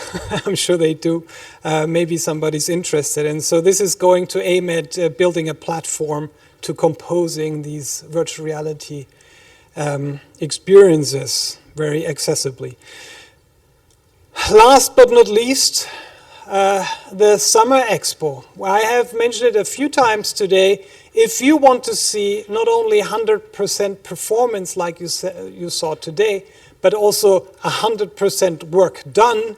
I'm sure they do. Maybe somebody's interested. And so this is going to aim at building a platform to composing these virtual reality experiences very accessibly. Last but not least, the Summer Expo. I have mentioned it a few times today. If you want to see not only 100% performance like you saw today, but also 100% work done,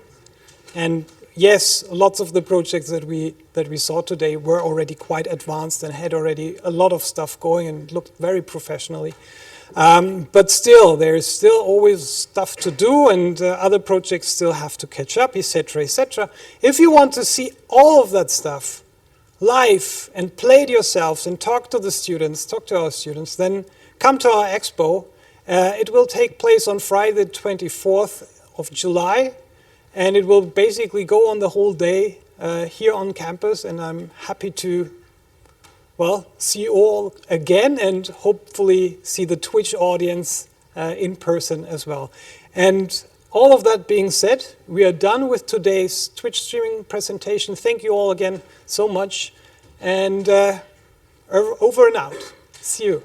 and yes, lots of the projects that we saw today were already quite advanced and had already a lot of stuff going and looked very professionally. But still, there is still always stuff to do, and other projects still have to catch up, etc., etc. If you want to see all of that stuff live and play it yourselves and talk to the students, talk to our students, then come to our expo. It will take place on Friday the 24th of July, and it will basically go on the whole day here on campus, and I'm happy to see you all again, and hopefully see the Twitch audience in person as well. And all of that being said, we are done with today's Twitch streaming presentation. Thank you all again so much, and over and out. See you.